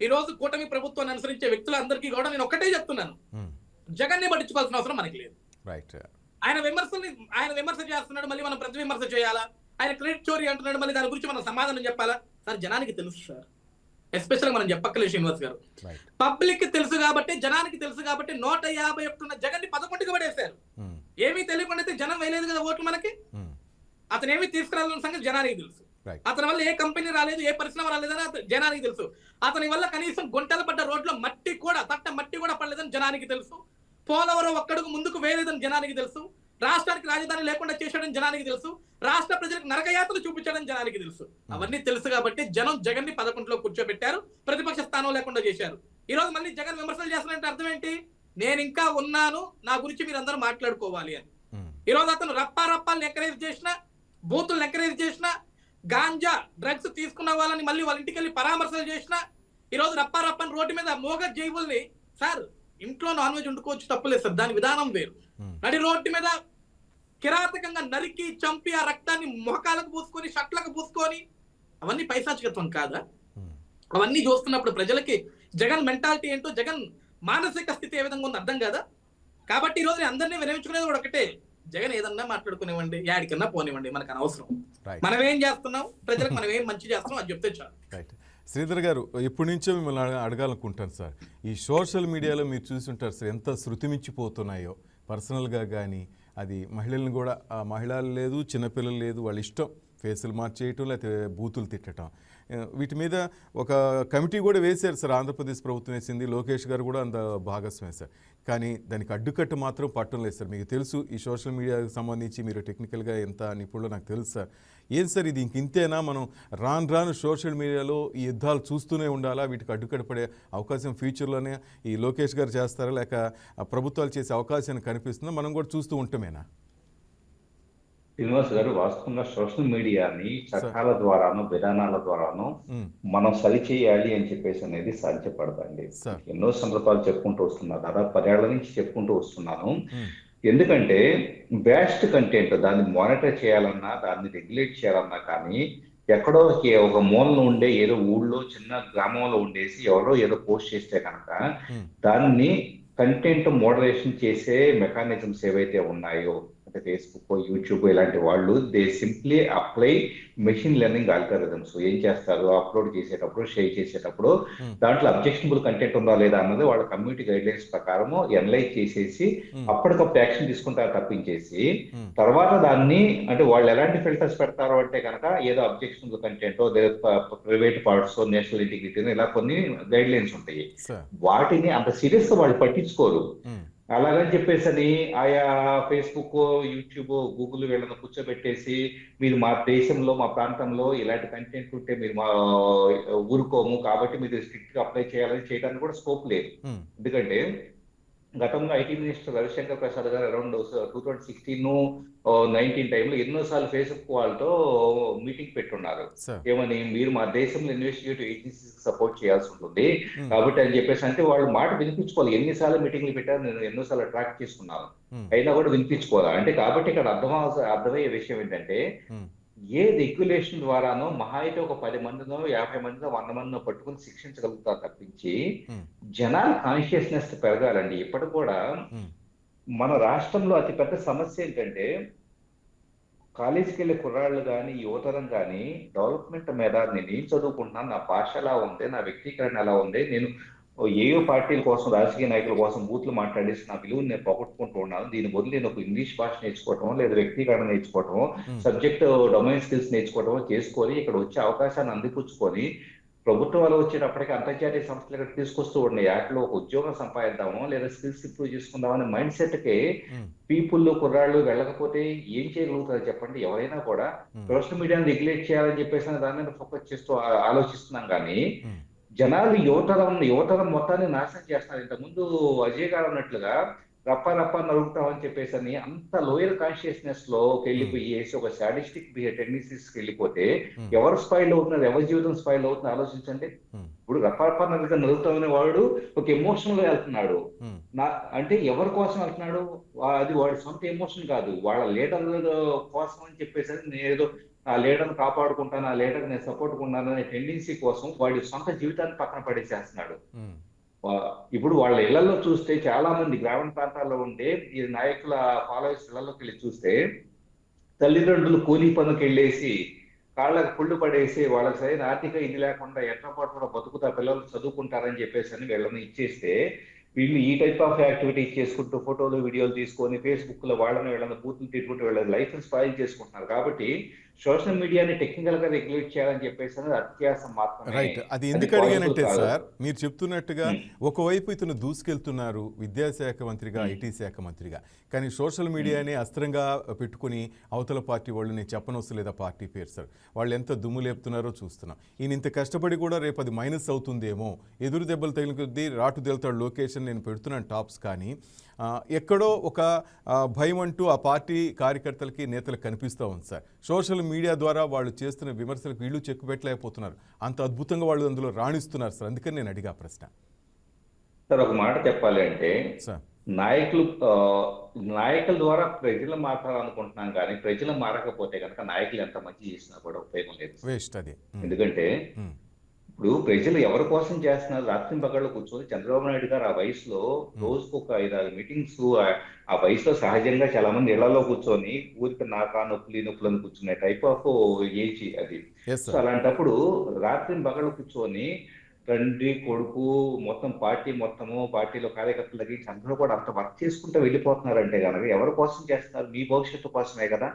ఈ రోజు కూటమి ప్రభుత్వాన్ని అనుసరించే వ్యక్తులందరికీ కూడా నేను ఒక్కటే చెప్తున్నాను, జగన్ ని పట్టించుకోవాల్సిన అవసరం మనకి లేదు. ఆయన విమర్శ చేస్తున్నాడు, మళ్ళీ మనం ప్రతి విమర్శ చేయాలా? ఆయన క్రెడిట్ చోరీ అంటున్నాడు, మళ్ళీ దాని గురించి మనం సమాధానం చెప్పాలా? సార్ జనానికి తెలుసు సార్, ఎస్పెషల్ మనం చెప్పక్కలేదు శ్రీనివాస్ గారు. పబ్లిక్ తెలుసు కాబట్టి, జనానికి తెలుసు కాబట్టి 151 ఉన్న జగన్ ని 11కి పడేశారు. ఏమీ తెలియకుండా అయితే జనం వేయలేదు కదా ఓట్లు మనకి. అతను ఏమి తీసుకురావాలన్న సంగతి జనానికి తెలుసు. అతని వల్ల ఏ కంపెనీ రాలేదు, ఏ పరిశ్రమ రాలేదని జనానికి తెలుసు. అతని వల్ల కనీసం గుంటలు పడ్డ రోడ్లో మట్టి కూడా పడలేదని జనానికి తెలుసు. పోలవరం ఒక్కడుగు ముందుకు వేయలేదని జనానికి తెలుసు. రాష్ట్రానికి రాజధాని లేకుండా చేశాడని జనానికి తెలుసు. రాష్ట్ర ప్రజలకు నరకయాత్రలు చూపించాడని జనానికి తెలుసు. అవన్నీ తెలుసు కాబట్టి జగన్ ని 11లో కూర్చోబెట్టారు, ప్రతిపక్ష స్థానం లేకుండా చేశారు. ఈ రోజు మళ్ళీ జగన్ విమర్శలు చేస్తున్నట్టు అర్థం ఏంటి? నేను ఇంకా ఉన్నాను, నా గురించి మీరు అందరూ మాట్లాడుకోవాలి అని. ఈ రోజు అతను రప్పాలను ఎంకరేజ్ చేసిన, బూతులను ఎంకరేజ్ చేసిన, గాంజా డ్రగ్స్ తీసుకున్న వాళ్ళని మళ్ళీ వాళ్ళ ఇంటికి వెళ్ళి పరామర్శలు చేసిన, ఈ రోజు రప్పారప్పని రోడ్డు మీద మోగ జైవుల్ని, సార్ ఇంట్లో నాన్ వెజ్ వండుకోవచ్చు తప్పలేదు సార్, దాని విధానం వేరు. నడి రోడ్డు మీద కిరాతకంగా నరికి చంపి ఆ రక్తాన్ని మొహకాలకు పూసుకొని, షట్లకు పూసుకొని, అవన్నీ పైశాచికత్వం కాదా? అవన్నీ చూస్తున్నప్పుడు ప్రజలకి జగన్ మెంటాలిటీ ఏంటో, జగన్ మానసిక స్థితి ఏ విధంగా ఉందో అర్థం కాదా? కాబట్టి ఈ రోజు అందరినీ వినియోగించుకునేది కూడా ఒకటే, జగన్ ఏదన్నా మాట్లాడుకునేవ్వండి, యాడికన్నా పోనివ్వండి, మనకు అనవసరం. మనం ఏం చేస్తున్నాం, ప్రజలకు మనం ఏం మంచి చేస్తున్నాం అది చెప్తే చాలు. శ్రీధర్ గారు ఎప్పటి నుంచో మిమ్మల్ని అడగాలనుకుంటాను సార్. ఈ సోషల్ మీడియాలో మీరు చూసుంటారు సార్ ఎంత శృతిమించిపోతున్నాయో పర్సనల్గా కానీ, అది మహిళలను కూడా మహిళలు లేదు, చిన్నపిల్లలు లేదు, వాళ్ళ ఇష్టం ఫేసులు మార్చేయటం లేకపోతే బూతులు తిట్టడం. వీటి మీద ఒక కమిటీ కూడా వేశారు సార్, ఆంధ్రప్రదేశ్ ప్రభుత్వం వేసింది, లోకేష్ గారు కూడా అంత భాగస్వామ్యం సార్. కానీ దానికి అడ్డుకట్ట మాత్రం పట్టడం లేదు సార్. మీకు తెలుసు ఈ సోషల్ మీడియాకి సంబంధించి మీరు టెక్నికల్గా ఎంత నిపుణులో నాకు తెలుసు సార్. ఏం సార్ ఇది ఇంతేనా? మనం రాను సోషల్ మీడియాలో ఈ యుద్ధాలు చూస్తూనే ఉండాలా? వీటికి అడ్డుకట్ట పడే అవకాశం ఫ్యూచర్లోనే ఈ లోకేష్ గారు చేస్తారా, లేక ప్రభుత్వాలు చేసే అవకాశాన్ని కనిపిస్తుందా? మనం కూడా చూస్తూ ఉంటామేనా? శ్రీనివాస్ గారు, వాస్తవంగా సోషల్ మీడియాని చట్టాల ద్వారాను విధానాల ద్వారాను మనం సరిచేయాలి అని చెప్పేసి అనేది సాధ్యపడదండి. ఎన్నో సందర్భాలు చెప్పుకుంటూ వస్తున్నా, దాదాపు 10 ఏళ్ల నుంచి చెప్పుకుంటూ వస్తున్నాను. ఎందుకంటే బ్యాస్ట్ కంటెంట్ దాన్ని మానిటర్ చేయాలన్నా, దాన్ని రెగ్యులేట్ చేయాలన్నా కానీ ఎక్కడో ఒక మూలలో ఉండే ఏదో ఊళ్ళో చిన్న గ్రామంలో ఉండేసి ఎవరో ఏదో పోస్ట్ చేస్తే కనుక దాన్ని కంటెంట్ మోడరేషన్ చేసే మెకానిజమ్స్ ఏవైతే ఉన్నాయో, అంటే ఫేస్బుక్, యూట్యూబ్ ఇలాంటి వాళ్ళు they simply apply machine learning algorithms. ఏం చేస్తారు, అప్లోడ్ చేసేటప్పుడు, షేర్ చేసేటప్పుడు దాంట్లో అబ్జెక్షనబుల్ కంటెంట్ ఉందా లేదా అన్నది వాళ్ళ కమ్యూనిటీ గైడ్ లైన్స్ ప్రకారము ఎనలైజ్ చేసేసి అప్పటికప్పుడు యాక్షన్ తీసుకుంటారు తప్పించేసి, తర్వాత దాన్ని అంటే వాళ్ళు ఎలాంటి ఫిల్టర్స్ పెడతారు అంటే కనుక ఏదో objectionable content, private parts, national integrity ఇలా కొన్ని గైడ్ లైన్స్ ఉంటాయి. వాటిని అంత సీరియస్ గా వాళ్ళు పట్టించుకోరు. అలాగని చెప్పేసి ఆయా ఫేస్బుక్, యూట్యూబ్, గూగుల్ వీళ్ళని కూర్చోబెట్టేసి మీరు మా దేశంలో మా ప్రాంతంలో ఇలాంటి కంటెంట్ ఉంటే మీరు మా ఊరుకోము కాబట్టి మీరు స్ట్రిక్ట్ గా అప్లై చేయాలని చేయడానికి కూడా స్కోప్ లేదు. ఎందుకంటే గతంలో ఐటీ మినిస్టర్ రవిశంకర్ ప్రసాద్ గారు అరౌండ్ 2016-19 టైంలో ఎన్నోసార్లు ఫేస్బుక్ వాళ్ళతో మీటింగ్ పెట్టున్నారు. ఏమని, మీరు మా దేశంలో ఇన్వెస్టిగేటివ్ ఏజెన్సీస్ సపోర్ట్ చేయాల్సి ఉంటుంది కాబట్టి అని చెప్పేసి, అంటే వాళ్ళు మాట వినిపించుకోవాలి. ఎన్నిసార్లు మీటింగ్లు పెట్టారు, నేను ఎన్నోసార్లు ట్రాక్ చేసుకున్నాను, అయినా కూడా వినిపించుకోవాలి. అంటే కాబట్టి ఇక్కడ అర్థమయ్యే విషయం ఏంటంటే, ఏ రెగ్యులేషన్ ద్వారానో మహా అయితే ఒక 10 మందినో 50 మందినో 100 మందినో పట్టుకుని శిక్షించగలుగుతారు తప్పించి జనాల కాన్షియస్నెస్ పెరగాలండి. ఇప్పటికి కూడా మన రాష్ట్రంలో అతిపెద్ద సమస్య ఏంటంటే, కాలేజీకి వెళ్ళే కుర్రాళ్ళు కానీ, యువతరం కానీ డెవలప్మెంట్ మీద నేను ఏం చదువుకుంటున్నాను, నా భాష ఎలా ఉంది, నా వ్యక్తీకరణ ఎలా ఉంది, నేను ఏయో పార్టీల కోసం, రాజకీయ నాయకుల కోసం బూతులు మాట్లాడేసి నా విలువను నేను పోగొట్టుకుంటూ ఉన్నాను. దీని బదులు నేను ఒక ఇంగ్లీష్ భాష నేర్చుకోవటమో, లేదా వ్యక్తీకరణ నేర్చుకోవటమో, సబ్జెక్ట్ డొమైన్ స్కిల్స్ నేర్చుకోవటమో చేసుకొని ఇక్కడ వచ్చే అవకాశాన్ని అందిపుచ్చుకొని ప్రభుత్వాలు వచ్చేటప్పటికి అంతర్జాతీయ సంస్థలు ఇక్కడ తీసుకొస్తూ ఉన్నాయి. వాటిలో ఒక ఉద్యోగం సంపాదిద్దామో లేదా స్కిల్స్ ఇంప్రూవ్ చేసుకుందామనే మైండ్ సెట్ కి పీపుల్, కుర్రాళ్ళు వెళ్ళకపోతే ఏం చేయగలుగుతారు చెప్పండి? ఎవరైనా కూడా సోషల్ మీడియాను రెగ్యులేట్ చేయాలని చెప్పేసి దాని మీద ఫోకస్ చేస్తూ ఆలోచిస్తున్నాం కానీ జనాలు యువతరం మొత్తాన్ని నాశనం చేస్తున్నారు. ఇంతకుముందు అజయ్ గారు అన్నట్లుగా రప్ప నరుగుతామని చెప్పేసి అని అంత లోయర్ కాన్షియస్నెస్ లోకి వెళ్ళిపోయేసి ఒక సాడిస్టిక్ టెండెన్సీస్ కి వెళ్ళిపోతే ఎవరు స్పాయిల్ అవుతున్నారు, ఎవరి జీవితం స్పాయిల్ అవుతుంది ఆలోచించండి. ఇప్పుడు రప్ప నరుగుతామనే వాడు ఒక ఎమోషన్ లో వెళ్తున్నాడు. అంటే ఎవరి కోసం వెళ్తున్నాడు? అది వాడి సొంత ఎమోషన్ కాదు, వాళ్ళ లీడర్ కోసం అని చెప్పేసి నేను ఆ లీడర్ని కాపాడుకుంటాను, ఆ లీడర్ నేను సపోర్ట్ ఉన్నాను అనే టెండెన్సీ కోసం వాడి సొంత జీవితాన్ని పక్కన పడేసేస్తున్నాడు. ఇప్పుడు వాళ్ళ ఇళ్లలో చూస్తే చాలా మంది గ్రామీణ ప్రాంతాల్లో ఉండే ఈ నాయకుల ఫాలోవర్స్ ఇళ్లలోకి వెళ్ళి చూస్తే తల్లిదండ్రులు కూలీ పనులకు వెళ్ళేసి కాళ్ళకు పుళ్ళు పడేసి వాళ్ళకి సరైన ఆర్థిక ఇది లేకుండా ఎట్లా పాటు కూడా బతుకుతా పిల్లలు చదువుకుంటారని చెప్పేసి అని వీళ్ళని ఇచ్చేస్తే వీళ్ళు ఈ టైప్ ఆఫ్ యాక్టివిటీస్ చేసుకుంటూ ఫోటోలు, వీడియోలు తీసుకొని ఫేస్బుక్ లో వీళ్ళని బూతులు తిట్టుకుంటూ వీళ్ళ లైఫ్ స్పాయిల్ చేసుకుంటున్నారు. కాబట్టి సోషల్ మీడియాని టెక్నికల్ గా రెగ్యులేట్ చేయాలని చెప్పేసి అత్యాసం మాత్రమే. రైట్. అది ఎందుకు అడిగానంటే సార్, మీరు చెప్తున్నట్టుగా ఒకవైపు ఇతను దూసుకెళ్తున్నారు విద్యాశాఖ మంత్రిగా, ఐటీ శాఖ మంత్రిగా, కానీ సోషల్ మీడియాని అస్త్రంగా పెట్టుకుని అవతల పార్టీ వాళ్ళు, నేను చెప్పనవసరం లేదా పార్టీ పేరు సార్, వాళ్ళు ఎంత దుమ్ము లేపుతున్నారో చూస్తున్నాం. ఈయన ఇంత కష్టపడి కూడా రేపు అది మైనస్ అవుతుందేమో, ఎదురు దెబ్బలు తగిలిన కొద్దీ రాటు తెలుతాడు లొకేషన్ నేను పెడుతున్నాను టాప్స్, కానీ ఎక్కడో ఒక భయం అంటూ ఆ పార్టీ కార్యకర్తలకి, నేతలకు కనిపిస్తూ ఉంది సార్. సోషల్ మీడియా ద్వారా వాళ్ళు చేస్తున్న విమర్శలకు వీళ్ళు చెక్కు పెట్టలేకపోతున్నారు, అంత అద్భుతంగా వాళ్ళు అందులో రాణిస్తున్నారు సార్. అందుకని నేను అడిగా ప్రశ్న. సార్ ఒక మాట చెప్పాలి అంటే, నాయకుల ద్వారా ప్రజలు మాట్లాడాలనుకుంటున్నాం కానీ ప్రజలు మారకపోతే కనుక నాయకులు ఎంత మంచి చేసినా కూడా ఉపయోగం లేదు. వేస్ట్ అది. ఎందుకంటే ఇప్పుడు ప్రజలు ఎవరి కోసం చేస్తున్నారు? రాత్రి పగళ్ళు కూర్చొని చంద్రబాబు నాయుడు గారు ఆ వయసులో రోజుకు ఒక 5-6 మీటింగ్స్, ఆ వయసులో సహజంగా చాలా మంది ఇళ్లలో కూర్చొని ఊరికి నాకా నొప్పులు ఈ నొప్పులు అని కూర్చునే టైప్ ఆఫ్ ఏజ్ అది. Yes so sir. అలాంటప్పుడు రాత్రి పగళ్ళు కూర్చొని తండ్రి కొడుకు మొత్తం పార్టీ మొత్తము పార్టీలో కార్యకర్తలు తగ్గించి అందరూ కూడా అంత వర్క్ చేసుకుంటూ వెళ్ళిపోతున్నారంటే కనుక ఎవరి కోసం చేస్తున్నారు? మీ భవిష్యత్తు కోసమే కదా.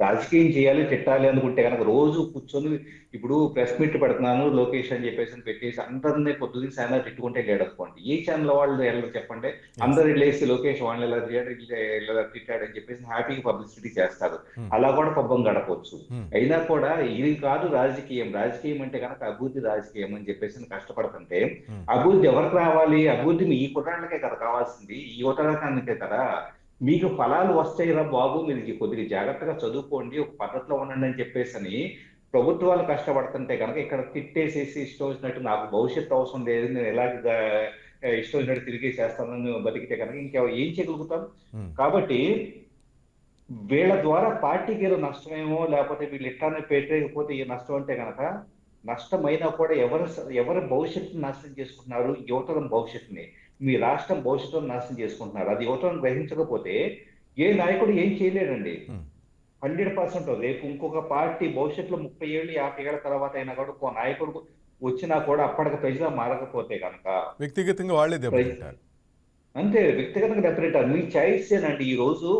రాజకీయం చేయాలి తిట్టాలి అనుకుంటే కనుక రోజు కూర్చొని ఇప్పుడు ప్రెస్ మీట్ పెడుతున్నాను లోకేష్ అని చెప్పేసి పెట్టేసి అందరినీ పొద్దున్న ఛానల్ తిట్టుకుంటే లేడు అనుకోండి. ఏ ఛానల్ వాళ్ళు వెళ్ళరు చెప్పండి? అందరు వెళ్ళేసి లోకేష్ వాళ్ళని ఇలా తిట్టాడు అని చెప్పేసి హ్యాపీగా పబ్లిసిటీ చేస్తారు. అలా కూడా పబ్బం గడపవచ్చు. అయినా కూడా ఇది కాదు రాజకీయం. రాజకీయం అంటే కనుక అభివృద్ధి రాజకీయం అని చెప్పేసి కష్టపడుతుంటే అభివృద్ధి ఎవరికి రావాలి? అభివృద్ధి ఈ కుటుంబానికే కదా కావాల్సింది, ఈ యువతరానికే కదా. మీకు ఫలాలు వస్తాయిరా బాబు, మీరు కొద్దిగా జాగ్రత్తగా చదువుకోండి, ఒక పద్ధతిలో ఉండండి అని చెప్పేసి ప్రభుత్వాలు కష్టపడుతుంటే కనుక ఇక్కడ తిట్టేసేసి ఇష్టం వచ్చినట్టు నాకు భవిష్యత్తు అవసరం లేదు, నేను ఎలాగ ఇష్టం వచ్చినట్టు తిరిగి చేస్తానని బతికితే కనుక ఇంకా ఏం చేయగలుగుతాం? కాబట్టి వీళ్ళ ద్వారా పార్టీకి ఏదో నష్టమేమో, లేకపోతే వీళ్ళు ఇట్లానే పెట్టకపోతే ఏ నష్టం అంటే కనుక నష్టమైనా కూడా ఎవరి భవిష్యత్తును నాశనం చేసుకుంటున్నారు? యువతరం భవిష్యత్తుని, మీ రాష్ట్రం భవిష్యత్తును నాశనం చేసుకుంటున్నారు. అది యువతరం గ్రహించకపోతే ఏ నాయకుడు ఏం చేయలేడండి. 100%. రేపు ఇంకొక పార్టీ భవిష్యత్తులో 30 ఏళ్ళు 50 ఏళ్ల తర్వాత అయినా కూడా ఒక నాయకుడు వచ్చినా కూడా అప్పటికి ప్రజలు మారకపోతే కనుక వ్యక్తిగతంగా వాళ్ళే దెబ్బతింటారు. అంతే, వ్యక్తిగతంగా దెబ్బతింటారు. మీ చాయిస్ ఏనండి. ఈ రోజు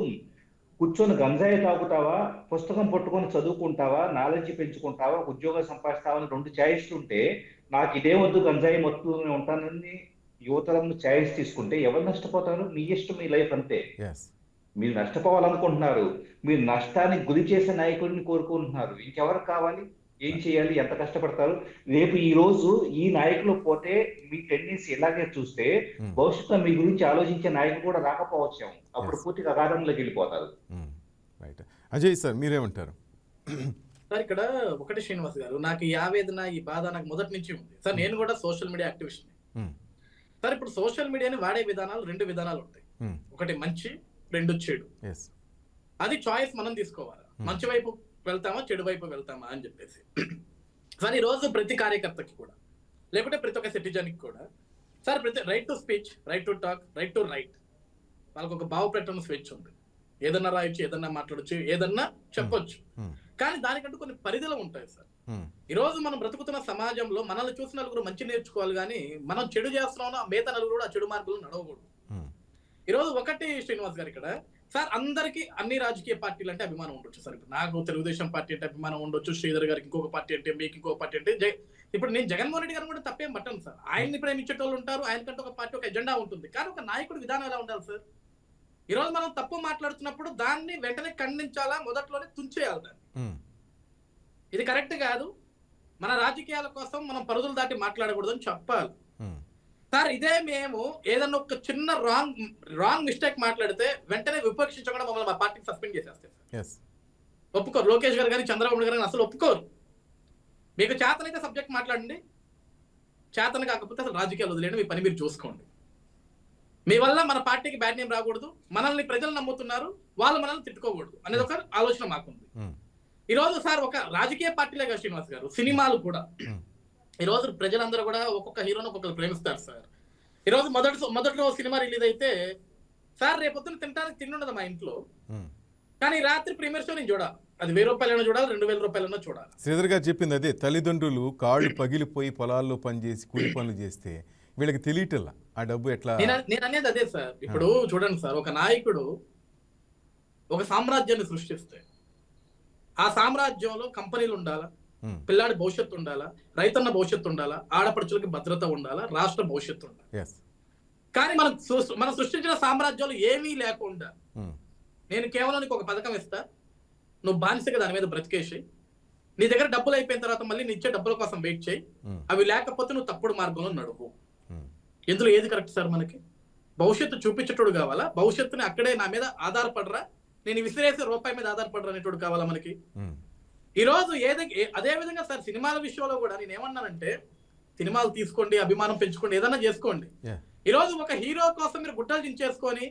కూర్చొని గంజాయి తాగుతావా, పుస్తకం పట్టుకొని చదువుకుంటావా, నాలెడ్జ్ పెంచుకుంటావా, ఉద్యోగం సంపాదిస్తావా అని 2 చాయిస్లు ఉంటే నాకు ఇదే వద్దు గంజాయి మొత్తం ఉంటానని యువతరం చాయిస్ తీసుకుంటే ఎవరు నష్టపోతారు? మీ ఇష్టం, మీ లైఫ్ అంతే. మీరు నష్టపోవాలనుకుంటున్నారు, మీరు నష్టానికి గురి చేసే నాయకుడిని కోరుకుంటున్నారు. ఇంకెవరికి కావాలి? ఏం చేయాలి? ఎంత కష్టపడతారు? రేపు ఈ రోజు ఈ నాయకులు పోతే మీ టెండెన్సీ ఇలాగే చూస్తే భవిష్యత్తులో మీ గురించి ఆలోచించే నాయకులు కూడా రాకపోవచ్చు. అప్పుడు పూర్తిగా అగాధంలోకి వెళ్ళిపోతారు. అజయ్ సార్ మీరేమంటారు? సార్ ఇక్కడ ఒకటి శ్రీనివాస్ గారు, నాకు ఈ ఆవేదన ఈ బాధ నాకు మొదటి నుంచి ఉంది సార్. నేను కూడా సోషల్ మీడియా యాక్టివిస్ట్ సార్. ఇప్పుడు సోషల్ మీడియాని వాడే విధానాలు 2 విధానాలు ఉంటాయి. ఒకటి మంచి, 2 చెడు. అది చాయిస్ మనం తీసుకోవాలి. మంచి వైపు వెళ్తామా, చెడు వైపు వెళ్తామా అని చెప్పేసి. సార్ ఈ రోజు ప్రతి కార్యకర్తకి కూడా, లేకుంటే ప్రతి ఒక్క సిటిజన్కి కూడా సార్ ప్రతి right to speech, right to talk, right to right, వాళ్ళకి ఒక భావ ప్రకటన స్వేచ్ఛ ఉంది. ఏదన్నా రాయొచ్చు, ఏదన్నా మాట్లాడచ్చు, ఏదన్నా చెప్పొచ్చు. కానీ దానికంటూ కొన్ని పరిధులు ఉంటాయి సార్. ఈ రోజు మనం బ్రతుకుతున్న సమాజంలో మనల్ని చూసిన నలుగురు మంచి నేర్చుకోవాలి, కానీ మనం చెడు చేస్తున్నాం మిగతా నలుగురు కూడా ఆ చెడు మార్గంలో నడవకూడదు. ఈ రోజు ఒకటి శ్రీనివాస్ గారు, ఇక్కడ సార్ అందరికీ అన్ని రాజకీయ పార్టీలు అంటే అభిమానం ఉండొచ్చు సార్. ఇప్పుడు నాకు తెలుగుదేశం పార్టీ అంటే అభిమానం ఉండొచ్చు, శ్రీధర్ గారికి ఇంకొక పార్టీ అంటే, మీకు ఇంకొక పార్టీ అంటే. ఇప్పుడు నేను జగన్మోహన్ రెడ్డి గారు కూడా తప్పేం పట్టను సార్. ఆయన్ని ప్రేమించేటోళ్ళు ఉంటారు, ఆయనకంటే ఒక పార్టీ ఒక ఎజెండా ఉంటుంది. కానీ ఒక నాయకుడి విధానం ఎలా ఉండాలి సార్? ఈ రోజు మనం తప్పు మాట్లాడుతున్నప్పుడు దాన్ని వెంటనే ఖండించాలా, మొదట్లోనే తుంచేయాలి దాన్ని. ఇది కరెక్ట్ కాదు, మన రాజకీయాల కోసం మనం పరిధులు దాటి మాట్లాడకూడదు అని చెప్పాలి సార్. ఇదే మేము ఏదన్నా ఒక చిన్న రాంగ్ మిస్టేక్ మాట్లాడితే వెంటనే విపక్షించకుండా మమ్మల్ని మా పార్టీకి సస్పెండ్ చేసేస్తారు సార్. ఒప్పుకోరు. లోకేష్ గారు కానీ చంద్రబాబు గారు కానీ అసలు ఒప్పుకోరు. మీకు చేతనైతే సబ్జెక్ట్ మాట్లాడండి, చేతన కాకపోతే అసలు రాజకీయాలు వదిలేండి, మీ పని మీరు చూసుకోండి. మీ వల్ల మన పార్టీకి బ్యాడ్ నేమ్ రాకూడదు, మనల్ని ప్రజలు నమ్ముతున్నారు, వాళ్ళు మనల్ని తిట్టుకోకూడదు అనేది ఒక ఆలోచన మాకుంది. ఈ రోజు సార్ ఒక రాజకీయ పార్టీలే కాదు శ్రీనివాస్ గారు, సినిమాలు కూడా ఈ రోజు ప్రజలందరూ కూడా ఒక్కొక్క హీరోని ఒక్కొక్కరు ప్రేమిస్తారు సార్. ఈ రోజు మొదట్లో సినిమా రిలీజ్ అయితే సార్ రేపొద్దున తినడానికి తిండుండదు మా ఇంట్లో, కానీ రాత్రి ప్రీమియర్ షో నేను చూడాలి. అది 1000 రూపాయలైనా చూడాలి, 2000 రూపాయలైనా చూడాలి. శ్రీధర్ గారు చెప్పింది అదే, తల్లిదండ్రులు కాళ్ళు పగిలిపోయి పొలాల్లో పనిచేసి కూలి పనులు చేస్తే వీళ్ళకి తెలియటల్లా ఆ డబ్బు ఎట్లా. నేను అనేది అదే సార్. ఇప్పుడు చూడండి సార్, ఒక నాయకుడు ఒక సామ్రాజ్యాన్ని సృష్టిస్తే ఆ సామ్రాజ్యంలో కంపెనీలు ఉండాలా, పిల్లాడి భవిష్యత్తు ఉండాలా, రైతన్న భవిష్యత్తు ఉండాలా, ఆడపడుచులకి భద్రత ఉండాలా, రాష్ట్ర భవిష్యత్తు ఉండాలి. కానీ మనం సృష్టించిన సామ్రాజ్యాలు ఏమీ లేకుండా నేను కేవలం నీకు ఒక పథకం ఇస్తా, నువ్వు బానిసగా దాని మీద బ్రతికేసి నీ దగ్గర డబ్బులు అయిపోయిన తర్వాత మళ్ళీ నీ ఇచ్చే డబ్బుల కోసం వెయిట్ చేయి, అవి లేకపోతే నువ్వు తప్పుడు మార్గంలో నడుపు. ఎందులో ఏది కరెక్ట్ సార్? మనకి భవిష్యత్తు చూపించేటోడు కావాలా, భవిష్యత్తుని అక్కడే నా మీద ఆధారపడరా, నేను విసిరేసే రూపాయి మీద ఆధారపడరా అనేటోడు కావాలా మనకి? ఈ రోజు అదే విధంగా సార్ సినిమాల విషయంలో కూడా నేను ఏమన్నానంటే, సినిమాలు తీసుకోండి, అభిమానం పెంచుకోండి, ఏదన్నా చేసుకోండి. ఈ రోజు ఒక హీరో కోసం మీరు గుట్టలు దించేసుకొని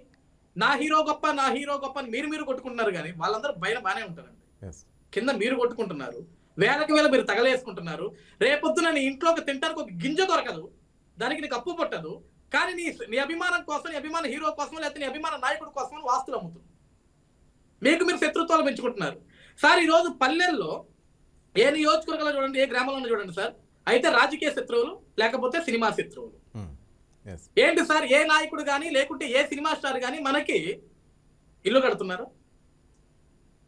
నా హీరో గొప్ప, నా హీరో గొప్ప అని మీరు కొట్టుకుంటున్నారు, కానీ వాళ్ళందరూ పైన బానే ఉంటారండి, కింద మీరు కొట్టుకుంటున్నారు. వేలకు వేల మీరు తగలేసుకుంటున్నారు. రేపొద్దున నీ ఇంట్లో ఒక తింటానికి ఒక గింజ దొరకదు, దానికి నీకు అప్పు పుట్టదు, కానీ నీ అభిమానం కోసం, నీ అభిమాన హీరో కోసం, లేకపోతే నీ అభిమాన నాయకుడి కోసం వాస్తులు అమ్ముతున్నారు. మీకు మీరు శత్రుత్వాలు పెంచుకుంటున్నారు. సార్ ఈరోజు పల్లెల్లో ఏ నియోజకవర్గంలో చూడండి, ఏ గ్రామంలో చూడండి సార్, అయితే రాజకీయ శత్రువులు లేకపోతే సినిమా శత్రువులు. ఏంటి సార్, ఏ నాయకుడు కానీ లేకుంటే ఏ సినిమా స్టార్ కానీ మనకి ఇల్లు కడుతున్నారు,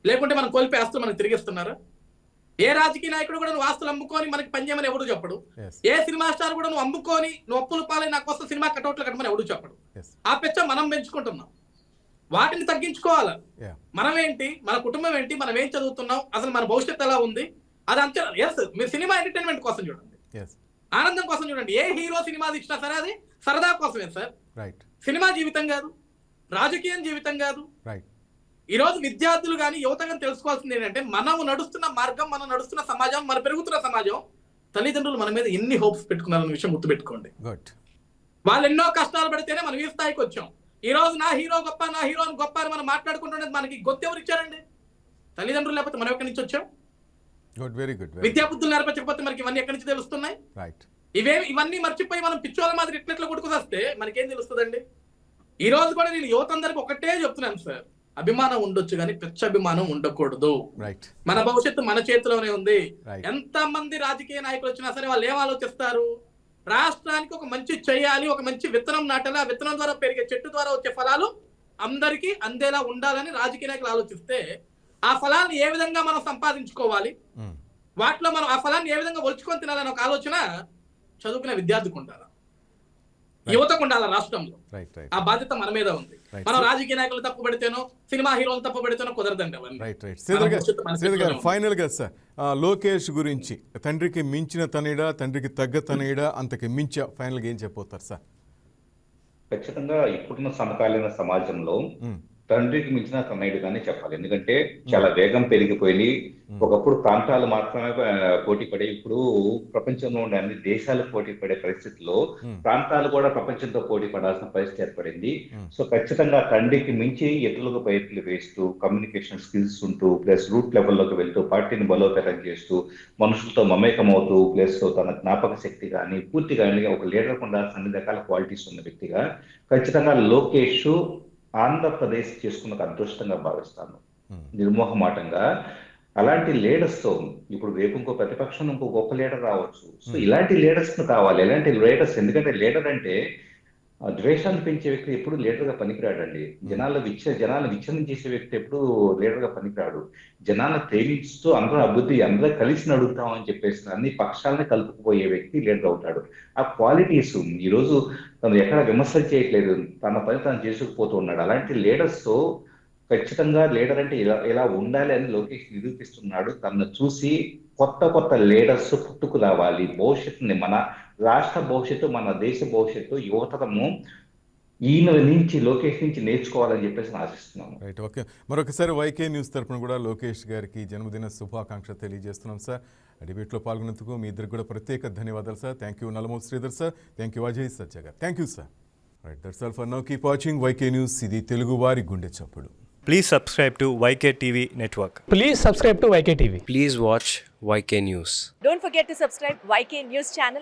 లేకుంటే మనం కోల్పోయే ఆస్తులు మనకు తిరిగిస్తున్నారు. ఏ రాజకీయ నాయకుడు కూడా నువ్వు ఆస్తులు అమ్ముకొని మనకి పనిచేయమని ఎవడు చెప్పడు. ఏ సినిమా స్టార్ కూడా నువ్వు అమ్ముకొని నువ్వు అప్పులు పాలై నాకు వస్తే సినిమా కటౌట్లు కట్టమని ఎవడు చెప్పడు. ఆ పెచ్చ మనం పెంచుకుంటున్నాం. వాటిని తగ్గించుకోవాలి. మనం ఏంటి, మన కుటుంబం ఏంటి, మనం ఏం చదువుతున్నాం, అసలు మన భవిష్యత్తు ఎలా ఉంది, అది అంతే. మీరు సినిమా ఎంటర్టైన్మెంట్ కోసం చూడండి, ఆనందం కోసం చూడండి. ఏ హీరో సినిమా ఇచ్చినా సరే అది సరదా కోసమే సార్. సినిమా జీవితం కాదు, రాజకీయం జీవితం కాదు. ఈ రోజు విద్యార్థులు కానీ యువత కానీ తెలుసుకోవాల్సింది ఏంటంటే, మనం నడుస్తున్న మార్గం, మనం నడుస్తున్న సమాజం, మన పెరుగుతున్న సమాజం, తల్లిదండ్రులు మన మీద ఎన్ని హోప్స్ పెట్టుకున్నారన్న విషయం గుర్తుపెట్టుకోండి. వాళ్ళు ఎన్నో కష్టాలు పడితేనే మనం ఈ స్థాయికి వచ్చాం. ఈ రోజు నా హీరో గొప్ప, నా హీరోని గొప్ప అని మనం మాట్లాడుకుంటున్నది మనకి గొప్ప ఎవరు ఇచ్చారండి? తల్లిదండ్రులు. లేకపోతే మనం ఎక్కడి నుంచి వచ్చాం? విద్యా బుద్ధులు నేర్పించకపోతే మనకి ఇవన్నీ ఎక్కడి నుంచి తెలుస్తున్నాయి? ఇవన్నీ మర్చిపోయి మనం పిచ్చోళ్ళ మాదిరి ఇట్లెట్లా కొడుకుకొస్తే మనకేం తెలుస్తుందండి? ఈ రోజు కూడా నేను యువత అందరికి ఒకటే చెప్తున్నాను సార్, అభిమానం ఉండొచ్చు కానీ పిచ్చ అభిమానం ఉండకూడదు. మన భవిష్యత్తు మన చేతిలోనే ఉంది. ఎంత మంది రాజకీయ నాయకులు వచ్చినా సరే వాళ్ళు ఏం ఆలోచిస్తారు? రాష్ట్రానికి ఒక మంచి చేయాలి, ఒక మంచి విత్తనం నాటాలి, ఆ విత్తనం ద్వారా పెరిగే చెట్టు ద్వారా వచ్చే ఫలాలు అందరికీ అందేలా ఉండాలని రాజకీయ నాయకులు ఆలోచిస్తే, ఆ ఫలాన్ని ఏ విధంగా మనం సంపాదించుకోవాలి, వాటిలో మనం ఆ ఫలాన్ని ఏ విధంగా ఒలుచుకొని తినాలని ఒక ఆలోచన చదువుకునే విద్యార్థికి ఉండాలి, యువతకు ఉండాలి. రాష్ట్రంలో ఆ బాధ్యత మన మీద ఉంది. మనం రాజకీయ నాయకులు తప్పు పడితేనో, సినిమా హీరోలు తప్పు పడితేనో కుదరదండి అవన్నీ. ఫైనల్ గా సార్, లోకేష్ గురించి తండ్రికి మించిన తనయుడా, తండ్రికి తగ్గ తనయుడా, అంతకి మించ ఫైనల్ గా ఏం చెప్పబోతారు సార్? ఖచ్చితంగా ఇప్పుడున్న సమకాలీన సమాజంలో తండ్రికి మించిన తనయుడుగానే చెప్పాలి. ఎందుకంటే చాలా వేగం పెరిగిపోయి, ఒకప్పుడు ప్రాంతాలు మాత్రమే పోటీ పడే, ఇప్పుడు ప్రపంచంలో ఉండే అన్ని దేశాలు పోటీ పడే పరిస్థితుల్లో ప్రాంతాలు కూడా ప్రపంచంతో పోటీ పడాల్సిన పరిస్థితి ఏర్పడింది. సో ఖచ్చితంగా తండ్రికి మించి ఇతరులకు ప్రయత్నాలు వేస్తూ, కమ్యూనికేషన్ స్కిల్స్ ఉంటూ, ప్లస్ రూట్ లెవెల్లోకి వెళ్తూ, పార్టీని బలోపేతం చేస్తూ, మనుషులతో మమేకమవుతూ, ప్లస్ తన జ్ఞాపక శక్తి కానీ పూర్తిగా ఒక లీడర్ ఉండాల్సిన అన్ని రకాల క్వాలిటీస్ ఉన్న వ్యక్తిగా ఖచ్చితంగా లోకేష్ ఆంధ్రప్రదేశ్ చేసుకున్న అదృష్టంగా భావిస్తాను, నిర్మోహమాటంగా. అలాంటి లీడర్స్ తో ఇప్పుడు రేపు ఇంకో ప్రతిపక్షం ఇంకో గొప్ప లీడర్ రావచ్చు. సో ఇలాంటి లీడర్స్ కావాలి, ఇలాంటి లీడర్స్. ఎందుకంటే లీడర్ అంటే ద్వేషాన్ని పెంచే వ్యక్తి ఎప్పుడు లీడర్ గా పనికిరాడండి. జనాలను విచ్ఛిన్నం చేసే వ్యక్తి ఎప్పుడు లీడర్ గా పనికిరాడు. జనాలను ప్రేమిస్తూ అందరూ కలిసి నడుగుతామని చెప్పేసి అన్ని పక్షాలని కలుపుకుపోయే వ్యక్తి లీడర్ అవుతాడు. ఆ క్వాలిటీస్ ఈరోజు తను ఎక్కడ విమర్శలు చేయట్లేదు, తన పని తను చేసుకుపోతూ ఉన్నాడు. అలాంటి లీడర్స్ తో ఖచ్చితంగా లీడర్ అంటే ఇలా ఉండాలి అని లోకేష్ నిరూపిస్తున్నాడు. తనను చూసి కొత్త లీడర్స్ పుట్టుకు రావాలి. భవిష్యత్తుని, మన రాష్ట్ర భవిష్యత్తు, మన దేశ భవిష్యత్తు యువతరము ఈయన నుంచి, లోకేష్ నుంచి నేర్చుకోవాలని చెప్పేసి ఆశిస్తున్నాను. Right, okay. మరొకసారి వైకే న్యూస్ తరపున కూడా లోకేష్ గారికి జన్మదిన శుభాకాంక్ష తెలియజేస్తున్నాం సార్. డిబేట్లో పాల్గొనేందుకు మీ ఇద్దరికి కూడా ప్రత్యేక ధన్యవాదాలు sir. Thank you Nallamuri Sridhar sir, thank you Ajay Satya garu, thank you sir. Right, that's all for now. Keep watching YK news. ఇది తెలుగు వారి గుండె చప్పుడు. Please subscribe to YK TV Network. Please subscribe to YK TV. Please watch YK News. Don't forget to subscribe YK News channel